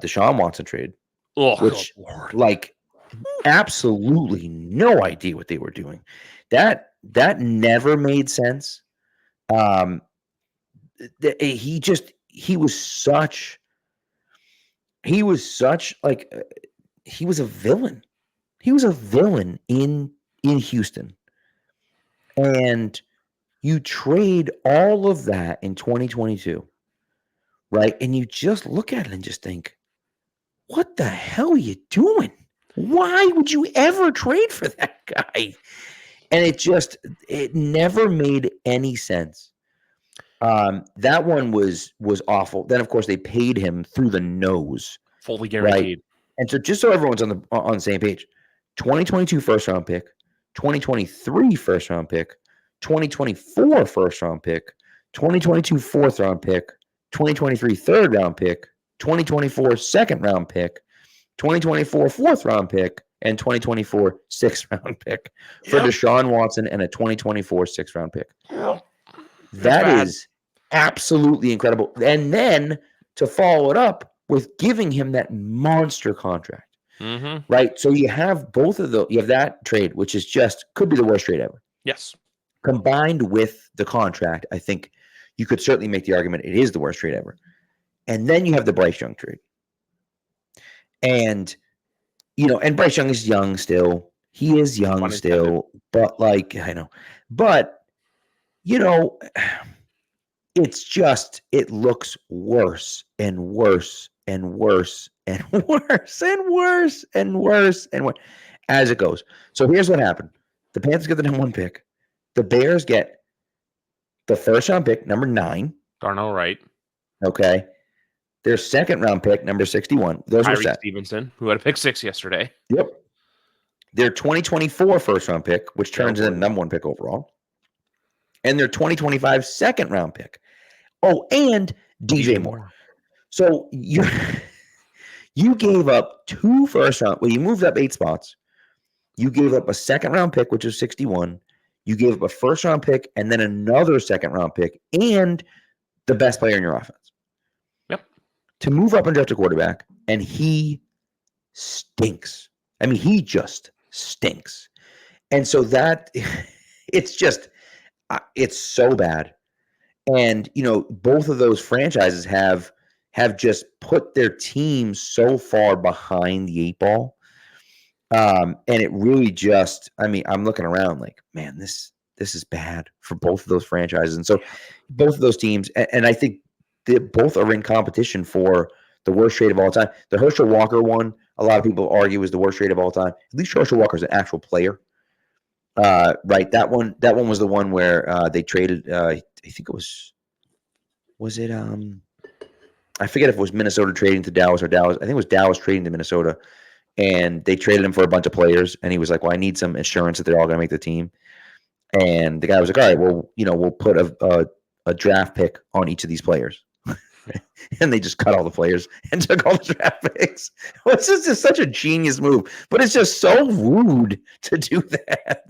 Deshaun Watson trade, Oh, which good Lord. like absolutely no idea what they were doing. That never made sense. He was such like he was a villain. He was a villain in Houston. And you trade all of that in 2022, right? And you just look at it and just think, what the hell are you doing? Why would you ever trade for that guy? And it never made any sense. That one was awful. Then, of course, they paid him through the nose, Fully right? guaranteed. And so, just so everyone's on the same page, 2022 first round pick, 2023 first round pick, 2024 first round pick, 2022 fourth round pick, 2023 third round pick, 2024 second round pick, 2024 fourth round pick, and 2024 sixth round pick for Deshaun Watson and a 2024 sixth round pick. That is absolutely incredible. And then to follow it up with giving him that monster contract, right? So you have both of those. You have that trade, which is could be the worst trade ever. Yes. Combined with the contract, I think you could certainly make the argument it is the worst trade ever. And then you have the Bryce Young trade. And, and Bryce Young is young still. He is young still. But, I know. But, it looks worse and worse and worse and worse and worse and worse and worse as it goes. So here's what happened. The Panthers get the number 1 pick. The Bears get the first round pick, number 9. Darnell Wright. Okay. Their second round pick, number 61. Those were set. Stevenson, who had a pick 6 yesterday. Yep. Their 2024 first round pick, which turns into the number 1 pick overall. And their 2025 second round pick. Oh, and DJ Moore. So you gave up 2 first round. Well, you moved up 8 spots. You gave up a second round pick, which is 61. You gave up a first round pick and then another second round pick and the best player in your offense. Yep. To move up and draft a quarterback, and he stinks. I mean, he just stinks. And so that it's so bad. And, both of those franchises have just put their team so far behind the 8 ball. And it really I'm looking around like, man, this is bad for both of those franchises. And so both of those teams, and I think they both are in competition for the worst trade of all time. The Herschel Walker one, a lot of people argue is the worst trade of all time. At least Herschel Walker is an actual player. Right. That one was the one where they traded, I think it was it, I forget if it was Minnesota trading to Dallas or Dallas. I think it was Dallas trading to Minnesota, and they traded him for a bunch of players. And he was like, well, I need some insurance that they're all going to make the team. And the guy was like, all right, well, we'll put a draft pick on each of these players. And they just cut all the players and took all the draft picks. It's just such a genius move, but it's just so rude to do that,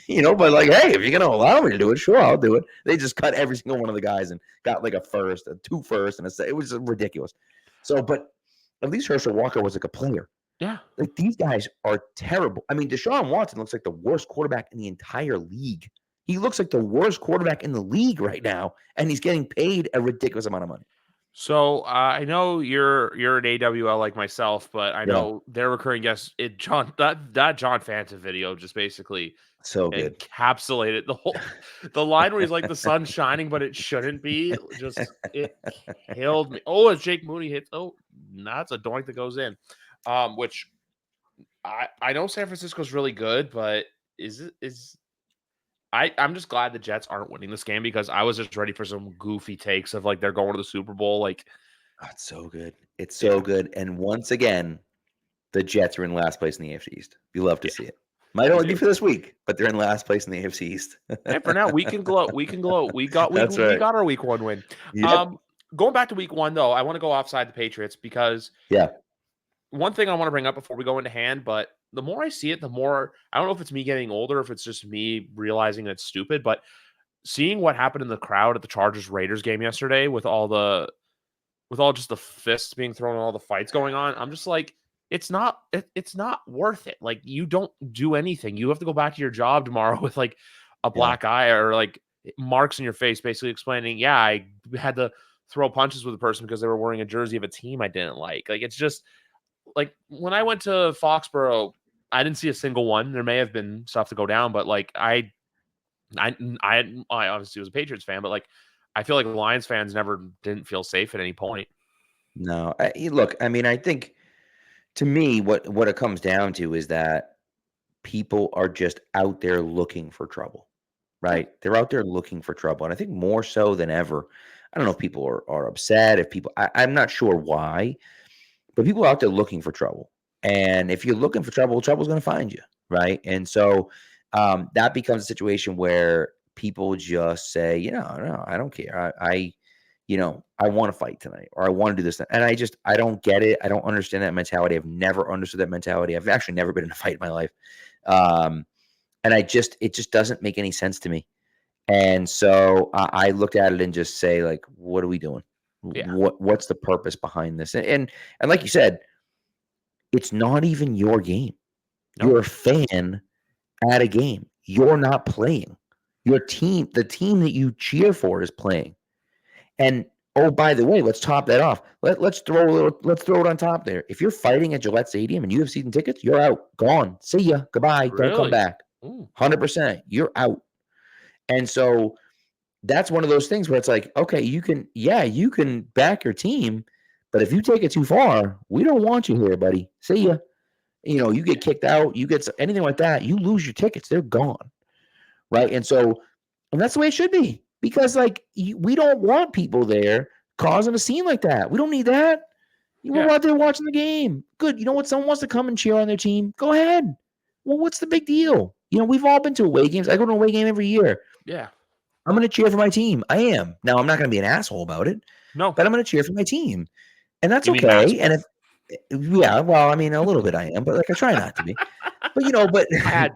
but like, hey, if you're going to allow me to do it, sure, I'll do it. They just cut every single one of the guys and got like a first, 2 firsts, and it was ridiculous. So, but at least Herschel Walker was like a player. Yeah. Like, these guys are terrible. I mean, Deshaun Watson looks like the worst quarterback in the entire league. He looks like the worst quarterback in the league right now, and he's getting paid a ridiculous amount of money. So I know you're an AWL like myself, but I know their recurring guest, that John Fanta video just basically so good encapsulated the line where he's like, the sun's shining, but it shouldn't be. It killed me. Oh, as Jake Mooney hits, that's a doink that goes in. Which I know San Francisco's really good, but I'm just glad the Jets aren't winning this game, because I was just ready for some goofy takes of like they're going to the Super Bowl. Like, it's so good. It's so good. And once again, the Jets are in last place in the AFC East. You love to see it. Might only be for this week, but they're in last place in the AFC East. And for now, we can gloat. We can gloat. We got we got our week 1 win. Yep. Going back to week 1 though, I want to go offside the Patriots because one thing I want to bring up before we go into hand, but the more I see it, the more I don't know if it's me getting older, if it's just me realizing it's stupid, but seeing what happened in the crowd at the Chargers Raiders game yesterday with all just the fists being thrown and all the fights going on, I'm just like, it's not worth it. Like, you don't do anything. You have to go back to your job tomorrow with like a black eye or like marks in your face, basically explaining, yeah, I had to throw punches with a person because they were wearing a jersey of a team I didn't like. Like, it's just like when I went to Foxborough, I didn't see a single one. There may have been stuff to go down, but like I obviously was a Patriots fan, but like I feel like Lions fans didn't feel safe at any point. No, look, I mean, I think to me, what it comes down to is that people are just out there looking for trouble, right? They're out there looking for trouble, and I think more so than ever. I don't know if people are upset, if people, I'm not sure why, but people are out there looking for trouble. And if you're looking for trouble, trouble's going to find you, right? And so that becomes a situation where people just say, no, I don't care. I want to fight tonight, or I want to do this. And I don't get it. I don't understand that mentality. I've never understood that mentality. I've actually never been in a fight in my life. And it just doesn't make any sense to me. And so I look at it and just say, like, what are we doing? Yeah. What's the purpose behind this? And like you said, it's not even your game. No. You're a fan at a game. You're not playing. Your team, the team that you cheer for, is playing. And oh, by the way, let's top that off. Let's throw it on top there. If you're fighting at Gillette Stadium and you have season tickets, you're out. Gone. See ya. Goodbye. Really? Don't come back. 100%. You're out. And so that's one of those things where it's like, okay, you can back your team, but if you take it too far, we don't want you here, buddy. See ya. You get kicked out, you get anything like that, you lose your tickets. They're gone. Right? And that's the way it should be, because like we don't want people there causing a scene like that. We don't need that. We're out there watching the game. Good. You know what? Someone wants to come and cheer on their team. Go ahead. Well, what's the big deal? We've all been to away games. I go to an away game every year. Yeah. I'm going to cheer for my team. I am. Now, I'm not going to be an asshole about it. No. But I'm going to cheer for my team. And that's okay. And well, I mean, a little bit I am, but like I try not to be. But I had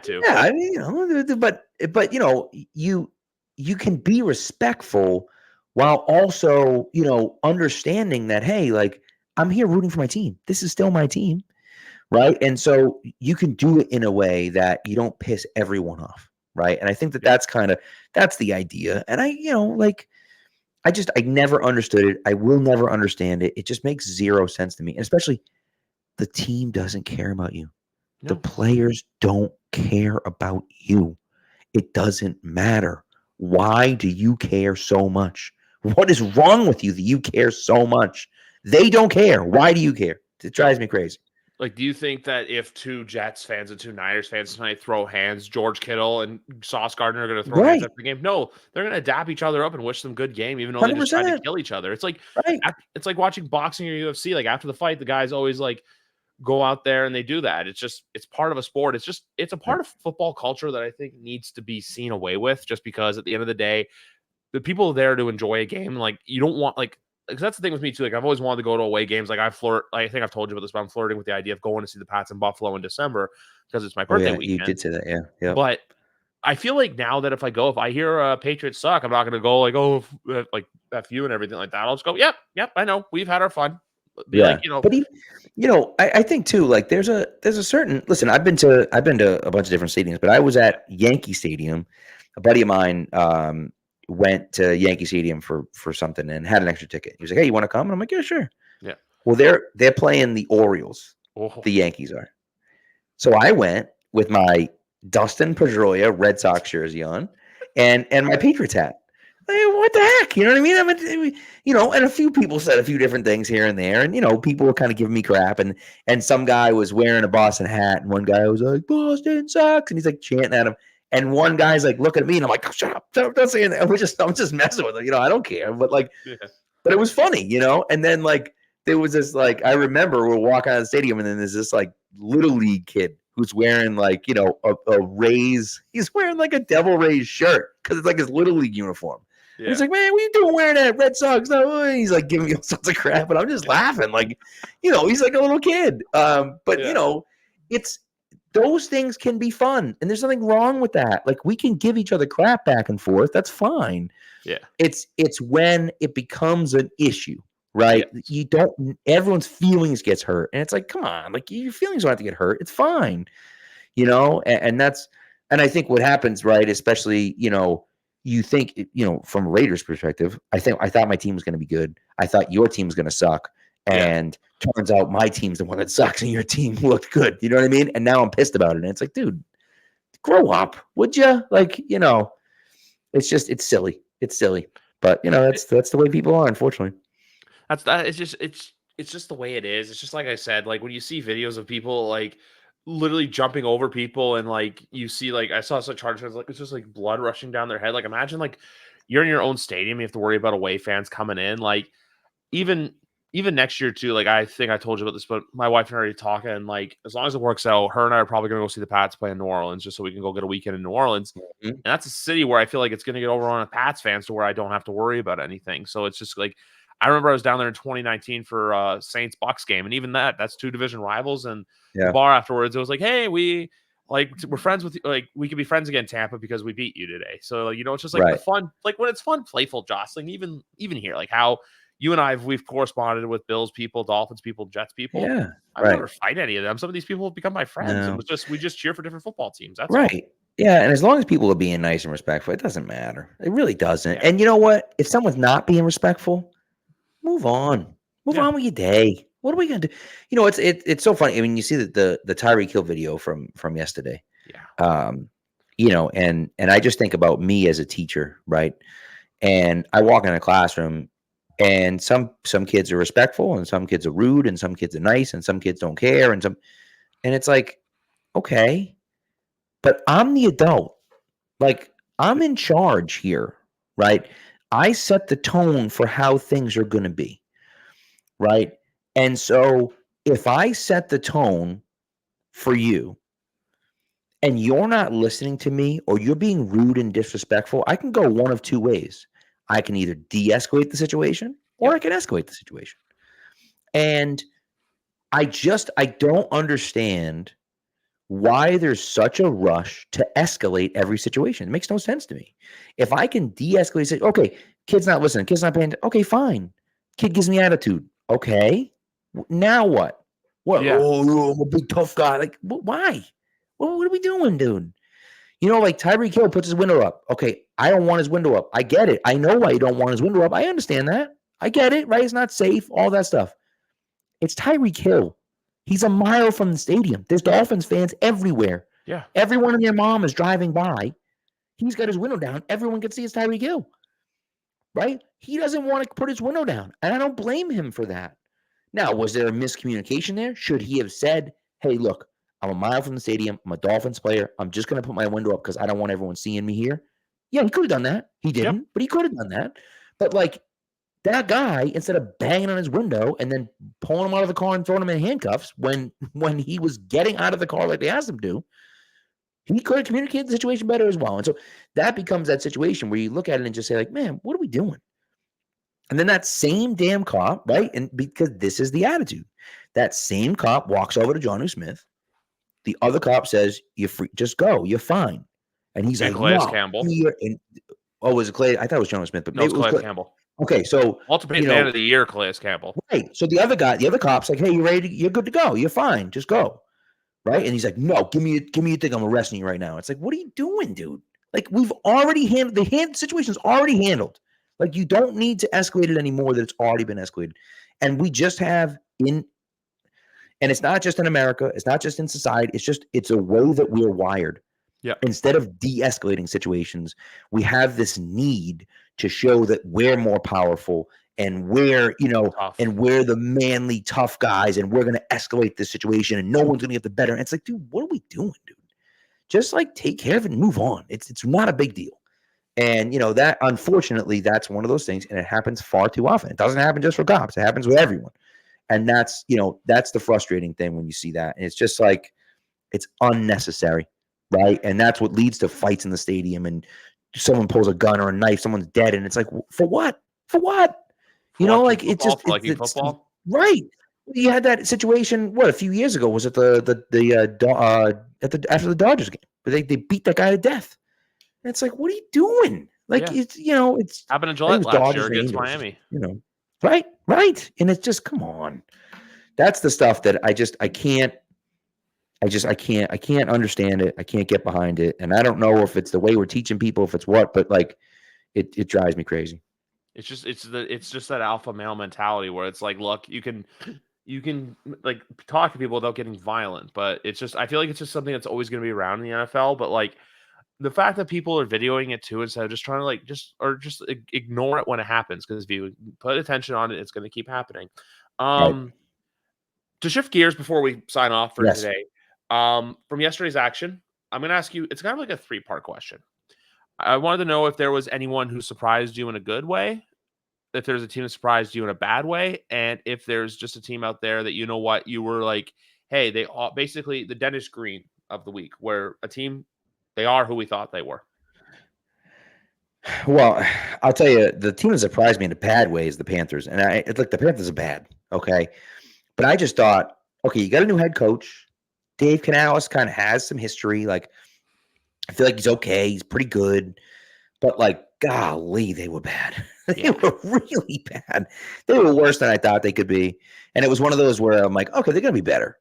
to. Yeah, I mean, but you can be respectful while also, understanding that, hey, like, I'm here rooting for my team. This is still my team. Right. And so you can do it in a way that you don't piss everyone off. Right. And I think that's the idea. And I never understood it. I will never understand it. It just makes zero sense to me. And especially the team doesn't care about you. No. The players don't care about you. It doesn't matter. Why do you care so much? What is wrong with you that you care so much? They don't care. Why do you care? It drives me crazy. Like, do you think that if two Jets fans and two Niners fans tonight throw hands, George Kittle and Sauce Gardner are going to throw hands after the game? No, they're going to dap each other up and wish them good game, even though 100%. They just tried to kill each other. It's like it's like watching boxing or UFC. Like, after the fight, the guys always like go out there and they do that. It's part of a sport. It's a part of football culture that I think needs to be seen away with, just because at the end of the day, the people are there to enjoy a game. Like, you don't want, like, because that's the thing with me too. Like, I've always wanted to go to away games. Like, I think I've told you about this, but I'm flirting with the idea of going to see the Pats in Buffalo in December because it's my birthday weekend. You did say that, yeah. But I feel like now that if I hear Patriots suck, I'm not going to go like, oh, like F you and everything like that. I'll just go, yep, I know, we've had our fun. Like, but I think too, like there's a certain, listen, I've been to a bunch of different stadiums, but I was at Yankee Stadium. A buddy of mine went to Yankee Stadium for something and had an extra ticket. He was like, hey, you want to come? And I'm like, yeah, sure. Yeah. Well, they're playing the Orioles. Oh. The Yankees are. So I went with my Dustin Pedroia Red Sox jersey on and my Patriots hat. Like, what the heck? You know what I mean? And a few people said a few different things here and there. And, people were kind of giving me crap. And some guy was wearing a Boston hat. And one guy was like, Boston sucks. And he's like chanting at him. And one guy's like looking at me and I'm like, oh, shut up. Don't say anything. I'm just messing with him. I don't care. But but it was funny, And then like, there was this, like, I remember we're walking out of the stadium and then there's this like little league kid who's wearing like, a Rays. He's wearing like a Devil Rays shirt because it's like his Little League uniform. Yeah. He's like, man, what are you doing wearing that Red Sox? No, he's like giving me all sorts of crap, but I'm just laughing. Like, he's like a little kid. But it's those things can be fun, and there's nothing wrong with that. Like, we can give each other crap back and forth. That's fine. Yeah. It's when it becomes an issue, right? Yeah. Everyone's feelings gets hurt, and it's like, come on, like your feelings don't have to get hurt. It's fine, and I think what happens, right, especially, you think, from a Raiders perspective, I thought my team was going to be good. I thought your team was going to suck. And turns out my team's the one that sucks and your team looked good. You know what I mean? And now I'm pissed about it. And it's like, dude, grow up, would you? Like, it's silly. It's silly. But, that's the way people are, unfortunately. It's just the way it is. It's just like I said, like when you see videos of people like literally jumping over people and like you see like I saw such hard like it's just like blood rushing down their head. Like imagine like you're in your own stadium, you have to worry about away fans coming in. Like even next year too, like I think I told you about this, but my wife and I are already talking, and like as long as it works out, her and I are probably gonna go see the Pats play in New Orleans just so we can go get a weekend in New Orleans. Mm-hmm. And that's a city where I feel like it's gonna get overrun with Pats fans to where I don't have to worry about anything. So it's just like I remember I was down there in 2019 for Saints Bucks game, and even that's two division rivals. And the bar afterwards, it was like, hey, we're friends with you. Like we could be friends again, Tampa, because we beat you today. So it's just like the fun, like when it's fun, playful jostling. Even here, like how you and we've corresponded with Bills people, Dolphins people, Jets people. Yeah, I would never fight any of them. Some of these people have become my friends, and we just cheer for different football teams. That's right. all. Yeah, and as long as people are being nice and respectful, it doesn't matter. It really doesn't. Yeah. And you know what? If someone's not being respectful, move on. Move on with your day. What are we gonna do? It's so funny. I mean, you see the Tyreek Hill video from yesterday. Yeah. And I just think about me as a teacher, right? And I walk in a classroom, and some kids are respectful, and some kids are rude, and some kids are nice, and some kids don't care, and it's like, okay, but I'm the adult. Like, I'm in charge here, right? I set the tone for how things are going to be, right? And so if I set the tone for you and you're not listening to me, or you're being rude and disrespectful, I can go one of two ways. I can either de-escalate the situation, or I can escalate the situation. And I don't understand why there's such a rush to escalate every situation. It makes no sense to me. If I can de-escalate, say, okay, kid's not listening, kid's not paying, okay, fine. Kid gives me attitude. Okay, now what? What? Yeah. Oh, I'm a big tough guy. Like, why? What are we doing, dude? Like Tyreek Hill puts his window up. Okay, I don't want his window up. I get it. I know why you don't want his window up. I understand that. I get it, right? It's not safe, all that stuff. It's Tyreek Hill. He's a mile from the stadium. There's Dolphins fans everywhere. Yeah. Everyone and their mom is driving by. He's got his window down. Everyone can see it's Tyreek Hill, right? He doesn't want to put his window down, and I don't blame him for that. Now, was there a miscommunication there? Should he have said, hey, look, I'm a mile from the stadium. I'm a Dolphins player. I'm just going to put my window up because I don't want everyone seeing me here. Yeah, he could have done that. He didn't, but he could have done that. But like that guy, instead of banging on his window and then pulling him out of the car and throwing him in handcuffs when he was getting out of the car like they asked him to, he could have communicated the situation better as well. And so that becomes that situation where you look at it and just say like, man, what are we doing? And then that same damn cop, right? And because this is the attitude, that same cop walks over to Jonnu Smith. The other cop says, "You're free. Just go. You're fine." And he's like, Calais Campbell. Was it Clay? I thought it was Jonnu Smith, but no, maybe it was Calais Campbell. Okay, so ultimate man of the year, Calais Campbell. Right. So the other cop's like, "Hey, you ready? You're good to go. You're fine. Just go." Right? And he's like, "No, give me your thing. I'm arresting you right now." It's like, what are you doing, dude? Like, we've already handled the situation's already handled. Like, you don't need to escalate it anymore. That it's already been escalated, and we just have and it's not just in America. It's not just in society. It's a way that we're wired. Yeah. Instead of de-escalating situations, we have this need to show that we're more powerful and we're the manly, tough guys, and we're going to escalate this situation and no one's going to get the better. And it's like, dude, what are we doing, dude? Just like take care of it and move on. It's not a big deal. And that, unfortunately, that's one of those things, and it happens far too often. It doesn't happen just for cops. It happens with everyone. And that's the frustrating thing when you see that. And it's just like, It's unnecessary, right? And that's what leads to fights in the stadium, and someone pulls a gun or a knife, someone's dead, and it's like, for what? For what? For watching Like football, for liking it's football. right. You had that situation, what, a few years ago? Was it after the Dodgers game, where they beat that guy to death? And it's like, what are you doing? Like, Yeah. it's Happened in I think it Gillette was last year Dodgers against Rangers, Miami. right, right, and it's just, come on. That's the stuff that I can't understand it. I can't get behind it, and I don't know if it's the way we're teaching people, if it's what, but like, it drives me crazy. It's just that alpha male mentality where it's like, look, you can like talk to people without getting violent, but it's just, I feel like it's just something that's always going to be around in the NFL. But like the fact that people are videoing it too instead of just trying to like just ignore it when it happens, because if you put attention on it, it's going to keep happening. Right. To shift gears before we sign off for Yes. today, from yesterday's action, I'm going to ask you, it's kind of like a 3-part question. I wanted to know if there was anyone who surprised you in a good way, if there's a team that surprised you in a bad way, and if there's just a team out there that, you know what, you were like, hey, they all basically the Dennis Green of the week, where a team, they are who we thought they were. Well, I'll tell you, the team that surprised me in a bad way is the Panthers, and it's like the Panthers are bad, okay, but I just thought, okay, you got a new head coach. Dave Canales kind of has some history. Like, I feel like he's okay. He's pretty good. But, like, golly, they were bad. They were really bad. They were worse than I thought they could be. And it was one of those where I'm like, okay, they're going to be better.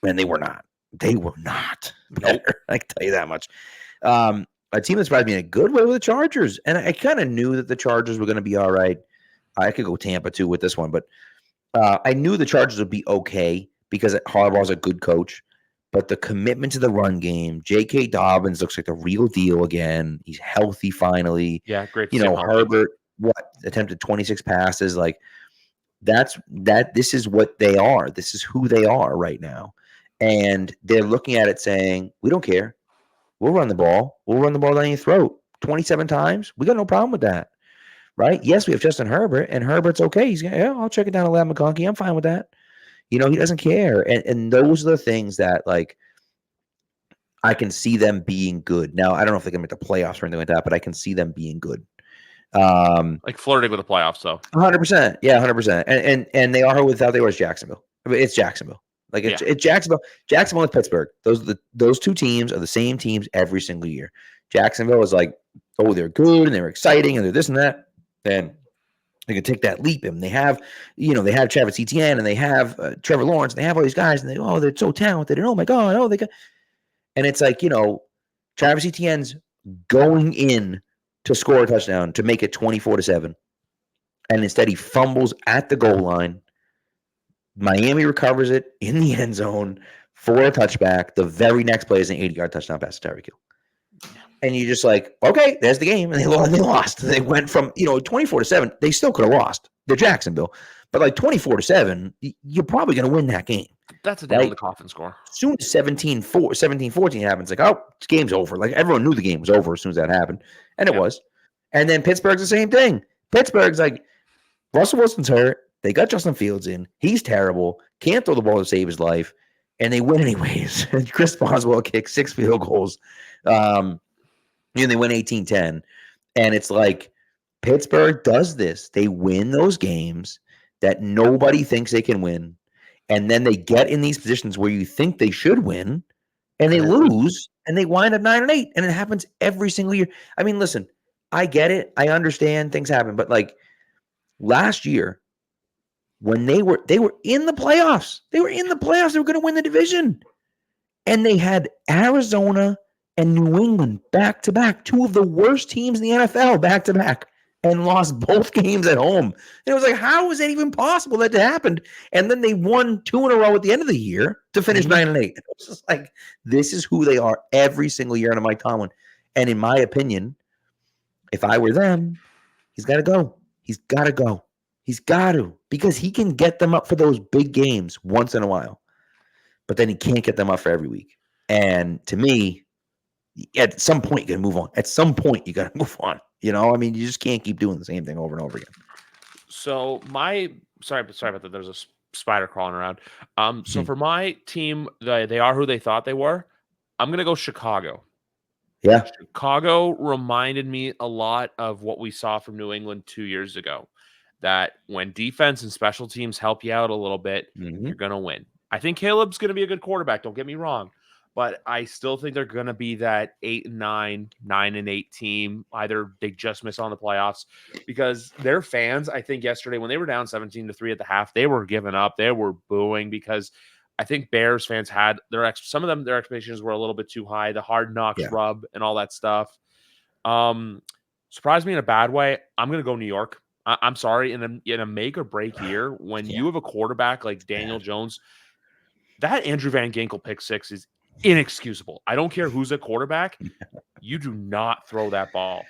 And they were not. They were not better. Nope. I can tell you that much. A team that surprised me in a good way were the Chargers. And I kind of knew that the Chargers were going to be all right. I could go Tampa, too, with this one. But I knew the Chargers would be okay because Harbaugh's a good coach. But the commitment to the run game, J.K. Dobbins looks like the real deal again. He's healthy finally. Yeah, great. Herbert, attempted 26 passes. Like, this is what they are. This is who they are right now. And they're looking at it saying, we don't care. We'll run the ball. We'll run the ball down your throat 27 times. We got no problem with that. Right? Yes, we have Justin Herbert, and Herbert's okay. He's I'll check it down to Lab McConkey. I'm fine with that. He doesn't care. And those are the things that, like, I can see them being good. Now, I don't know if they can make the playoffs or anything like that, but I can see them being good. Like flirting with the playoffs, though. 100%. Yeah, 100%. And they are who we thought they were. Jacksonville. I mean, it's Jacksonville. Like, it's Jacksonville. Jacksonville and Pittsburgh. Those two teams are the same teams every single year. Jacksonville is like, oh, they're good and they're exciting and they're this and that. And they can take that leap, and they have Travis Etienne, and they have Trevor Lawrence, and they have all these guys, and they're so talented, and oh my god, and it's like, Travis Etienne's going in to score a touchdown to make it 24-7, and instead he fumbles at the goal line. Miami recovers it in the end zone for a touchback. The very next play is an 80-yard touchdown pass to Tyreek Hill. And you're just like, okay, there's the game. And they lost. They went from, 24-7. They still could have lost. They're Jacksonville. But like 24-7, you're probably going to win that game. That's a nail in the coffin score. As soon as 17-14 happens, like, oh, this game's over. Like, everyone knew the game was over as soon as that happened. And it was. And then Pittsburgh's the same thing. Pittsburgh's like, Russell Wilson's hurt. They got Justin Fields in. He's terrible. Can't throw the ball to save his life. And they win anyways. And Chris Boswell kicked 6 field goals. And they win 18-10. And it's like, Pittsburgh does this. They win those games that nobody thinks they can win. And then they get in these positions where you think they should win, and they lose, and they wind up 9-8. And it happens every single year. I mean, listen, I get it. I understand things happen. But like last year, when they were in the playoffs, they were going to win the division. And they had Arizona and New England back-to-back, two of the worst teams in the NFL back-to-back, and lost both games at home. And it was like, how is that even possible that happened? And then they won 2 in a row at the end of the year to finish 9-8. It was just like, this is who they are every single year under Mike Tomlin. And in my opinion, if I were them, he's got to go. He's got to go. He's got to, because he can get them up for those big games once in a while. But then he can't get them up for every week. And to me, at some point, you got to move on. At some point, you got to move on. I mean, you just can't keep doing the same thing over and over again. So sorry about that. There's a spider crawling around. So for my team, they are who they thought they were. I'm going to go Chicago. Yeah. Chicago reminded me a lot of what we saw from New England 2 years ago. That when defense and special teams help you out a little bit, Mhm. you're going to win. I think Caleb's going to be a good quarterback. Don't get me wrong. But I still think they're going to be that 8-9, 9-8 team. Either they just miss on the playoffs because their fans, I think yesterday when they were down 17-3 at the half, they were giving up. They were booing because I think Bears fans had some of them, their expectations were a little bit too high. The Hard Knocks Yeah. rub and all that stuff. Surprised me in a bad way. I'm going to go New York. I'm sorry. In a make or break year, when Yeah. you have a quarterback like Daniel Bad. Jones, that Andrew Van Ginkel pick six is inexcusable. I don't care who's a quarterback. You do not throw that ball.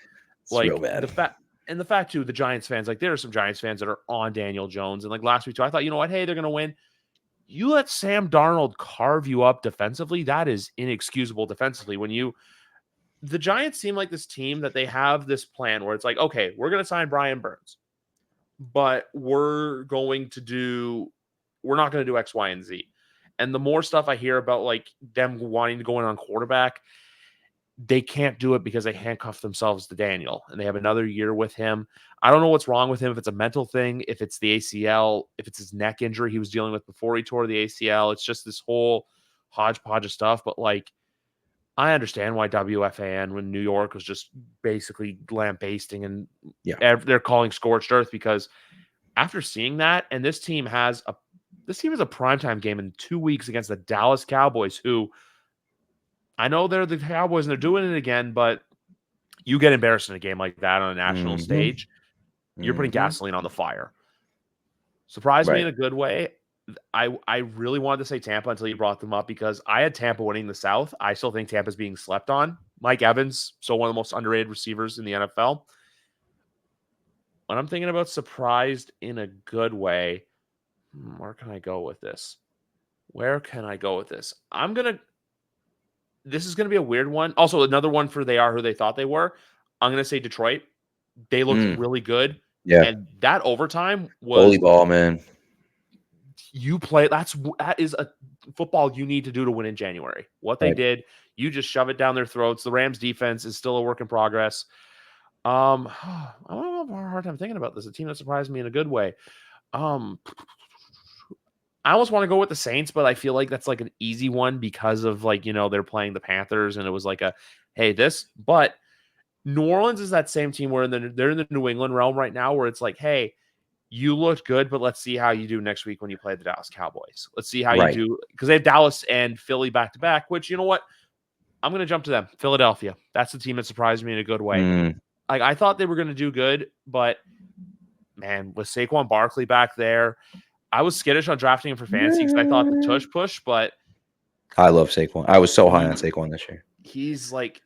It's real Like bad. the fact too, the Giants fans, like there are some Giants fans that are on Daniel Jones. And like last week too, I thought, you know what? Hey, they're going to win. You let Sam Darnold carve you up defensively. That is inexcusable defensively. The Giants seem like this team that they have this plan where it's like, okay, we're going to sign Brian Burns, but we're not going to do X, Y, and Z. And the more stuff I hear about like them wanting to go in on quarterback, they can't do it because they handcuff themselves to Daniel and they have another year with him. I don't know what's wrong with him. If it's a mental thing, if it's the ACL, if it's his neck injury he was dealing with before he tore the ACL, it's just this whole hodgepodge of stuff. But like, I understand why WFAN when New York was just basically lambasting and they're calling scorched earth because after seeing that, and this team has a primetime game in 2 weeks against the Dallas Cowboys, who I know they're the Cowboys and they're doing it again, but you get embarrassed in a game like that on a national Mhm. stage, you're putting Mhm. gasoline on the fire. Surprised me Right. in a good way. I really wanted to say Tampa until you brought them up because I had Tampa winning the South. I still think Tampa's being slept on. Mike Evans, so one of the most underrated receivers in the NFL. When I'm thinking about surprised in a good way, where can I go with this? This is gonna be a weird one. Also, another one for they are who they thought they were. I'm gonna say Detroit. They looked Mm. really good. Yeah. And that overtime Holy was ball, man. that is a football you need to do to win in January. What they Right. did, you just shove it down their throats. The Rams defense is still a work in progress. I don't have a hard time thinking about this. A team that surprised me in a good way. Um, I almost want to go with the Saints, but I feel like that's like an easy one because of like, they're playing the Panthers and it was like but New Orleans is that same team where they're in the New England realm right now where it's like, hey, you looked good, but let's see how you do next week when you play the Dallas Cowboys. Let's see how you Right. do because they have Dallas and Philly back to back, which you know what? I'm going to jump to them. Philadelphia. That's the team that surprised me in a good way. Mm. Like I thought they were going to do good, but man, with Saquon Barkley back there, I was skittish on drafting him for fantasy because I thought the tush push, but I love Saquon. I was so high on he Saquon this year. he's like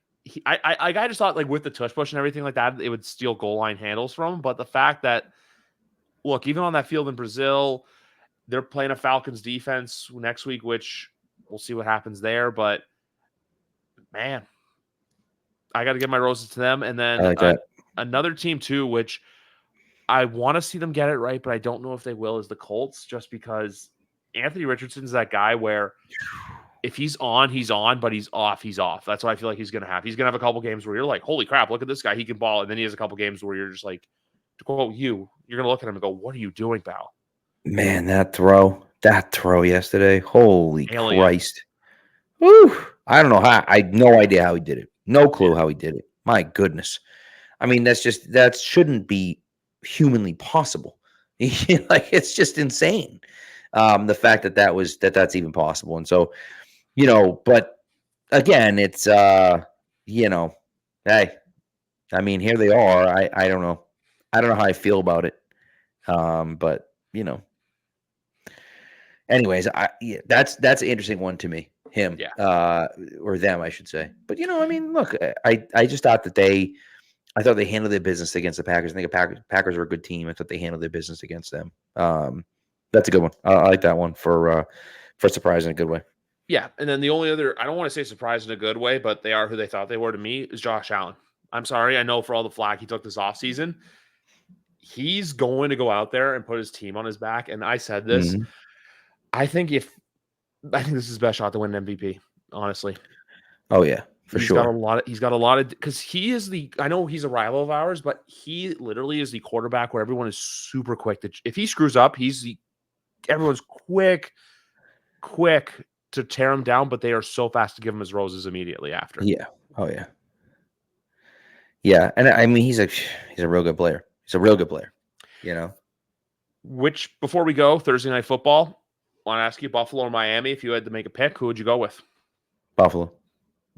I just thought like with the tush push and everything like that, it would steal goal line handles from him. But the fact that look, even on that field in Brazil, they're playing a Falcons defense next week, which we'll see what happens there. But man, I got to give my roses to them. And I then like that. another team too, which I want to see them get it right, but I don't know if they will, is the Colts, just because Anthony Richardson's that guy where if he's on, but he's off. That's what I feel like he's going to have. He's going to have a couple games where you're like, holy crap, look at this guy. He can ball. And then he has a couple games where you're just like, to quote you're going to look at him and go, what are you doing, pal? Man, that throw yesterday. Holy Alien. Christ. Woo. I don't know how. I no idea how he did it. No clue how he did it. My goodness. I mean, that shouldn't be humanly possible. Like it's just insane. The fact that's even possible. And so, but again, it's hey, I mean, here they are. I don't know. I don't know how I feel about it. But anyways, that's an interesting one to me. Him, Yeah. or them, I should say. But I mean, look, I just thought that I thought they handled their business against the Packers. I think the Packers are a good team. I thought they handled their business against them. That's a good one. I like that one for surprise in a good way. Yeah. And then the only other, I don't want to say surprise in a good way, but they are who they thought they were to me, is Josh Allen. I'm sorry. I know for all the flack he took this offseason, he's going to go out there and put his team on his back. And I said this. Mhm. I think this is his best shot to win an MVP, honestly. Oh yeah, for He's got a sure. lot of, because he is I know he's a rival of ours, but he literally is the quarterback where everyone is super quick. If he screws up, everyone's quick to tear him down, but they are so fast to give him his roses immediately after. Yeah. Oh yeah. Yeah, and I mean he's a real good player. He's a real good player. You know. Which, before we go, Thursday Night Football, want to ask you, Buffalo or Miami? If you had to make a pick, who would you go with? Buffalo.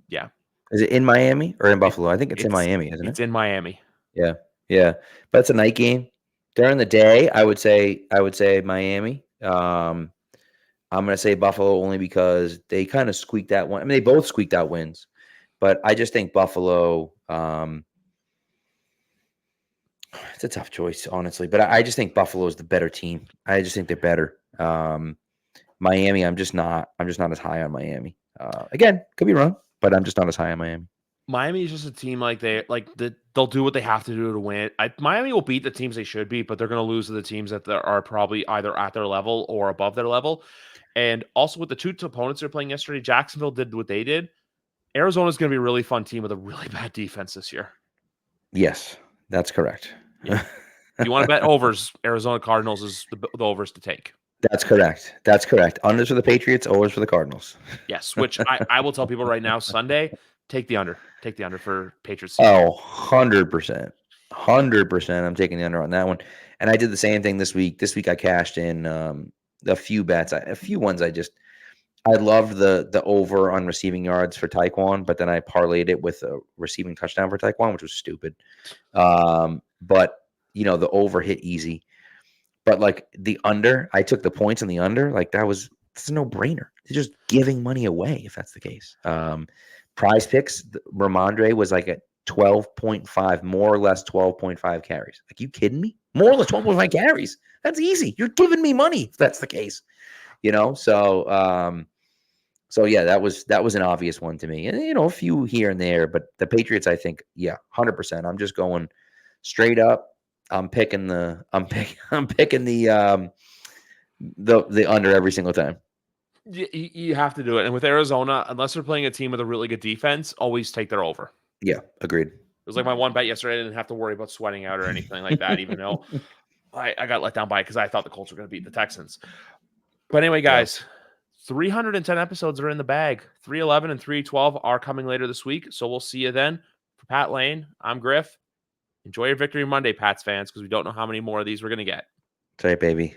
Yeah. Is it in Miami or in It, Buffalo? I think it's in it's Miami, isn't it? it's in Miami. Yeah. Yeah. But it's a night game. During the day, I would say Miami. I'm gonna say Buffalo only because they kind of squeaked out one. I mean, they both squeaked out wins, but I just think Buffalo. It's a tough choice, honestly, but I just think Buffalo is the better team. I just think they're better. Miami, I'm just not as high on Miami. Again, could be wrong, but I'm just not as high on Miami. Miami is just a team they'll do what they have to do to win. Miami will beat the teams they should beat, but they're going to lose to the teams that are probably either at their level or above their level. And also with the two opponents they're playing yesterday, Jacksonville did what they did. Arizona's going to be a really fun team with a really bad defense this year. Yes, that's correct. Yeah. If you want to bet overs, Arizona Cardinals is the overs to take. That's correct. That's correct. Unders for the Patriots, overs for the Cardinals. Yes, which I will tell people right now, Sunday, take the under. Take the under for Patriots. Oh, 100%. 100%. I'm taking the under on that one. And I did the same thing this week. This week I cashed in a few bets. A few ones I loved the over on receiving yards for Taekwon, but then I parlayed it with a receiving touchdown for Taekwon, which was stupid. But the over hit easy. But like the under, I took the points on the under. Like it's a no-brainer. They're just giving money away if that's the case. Prize picks, Ramondre was like at 12.5, more or less 12.5 carries. Like, you kidding me? More or less 12.5 carries. That's easy. You're giving me money if that's the case. So yeah, that was an obvious one to me. And a few here and there, but the Patriots, I think, yeah, 100%. I'm just going straight up. I'm picking the under every single time. You have to do it. And with Arizona, unless they're playing a team with a really good defense, always take their over. Yeah, agreed. It was like my one bet yesterday. I didn't have to worry about sweating out or anything like that, even though I got let down by it because I thought the Colts were going to beat the Texans. But anyway, guys, 310 episodes are in the bag. 311 and 312 are coming later this week. So we'll see you then. For Pat Lane, I'm Griff. Enjoy your Victory Monday, Pats fans, because we don't know how many more of these we're going to get. That's right, baby.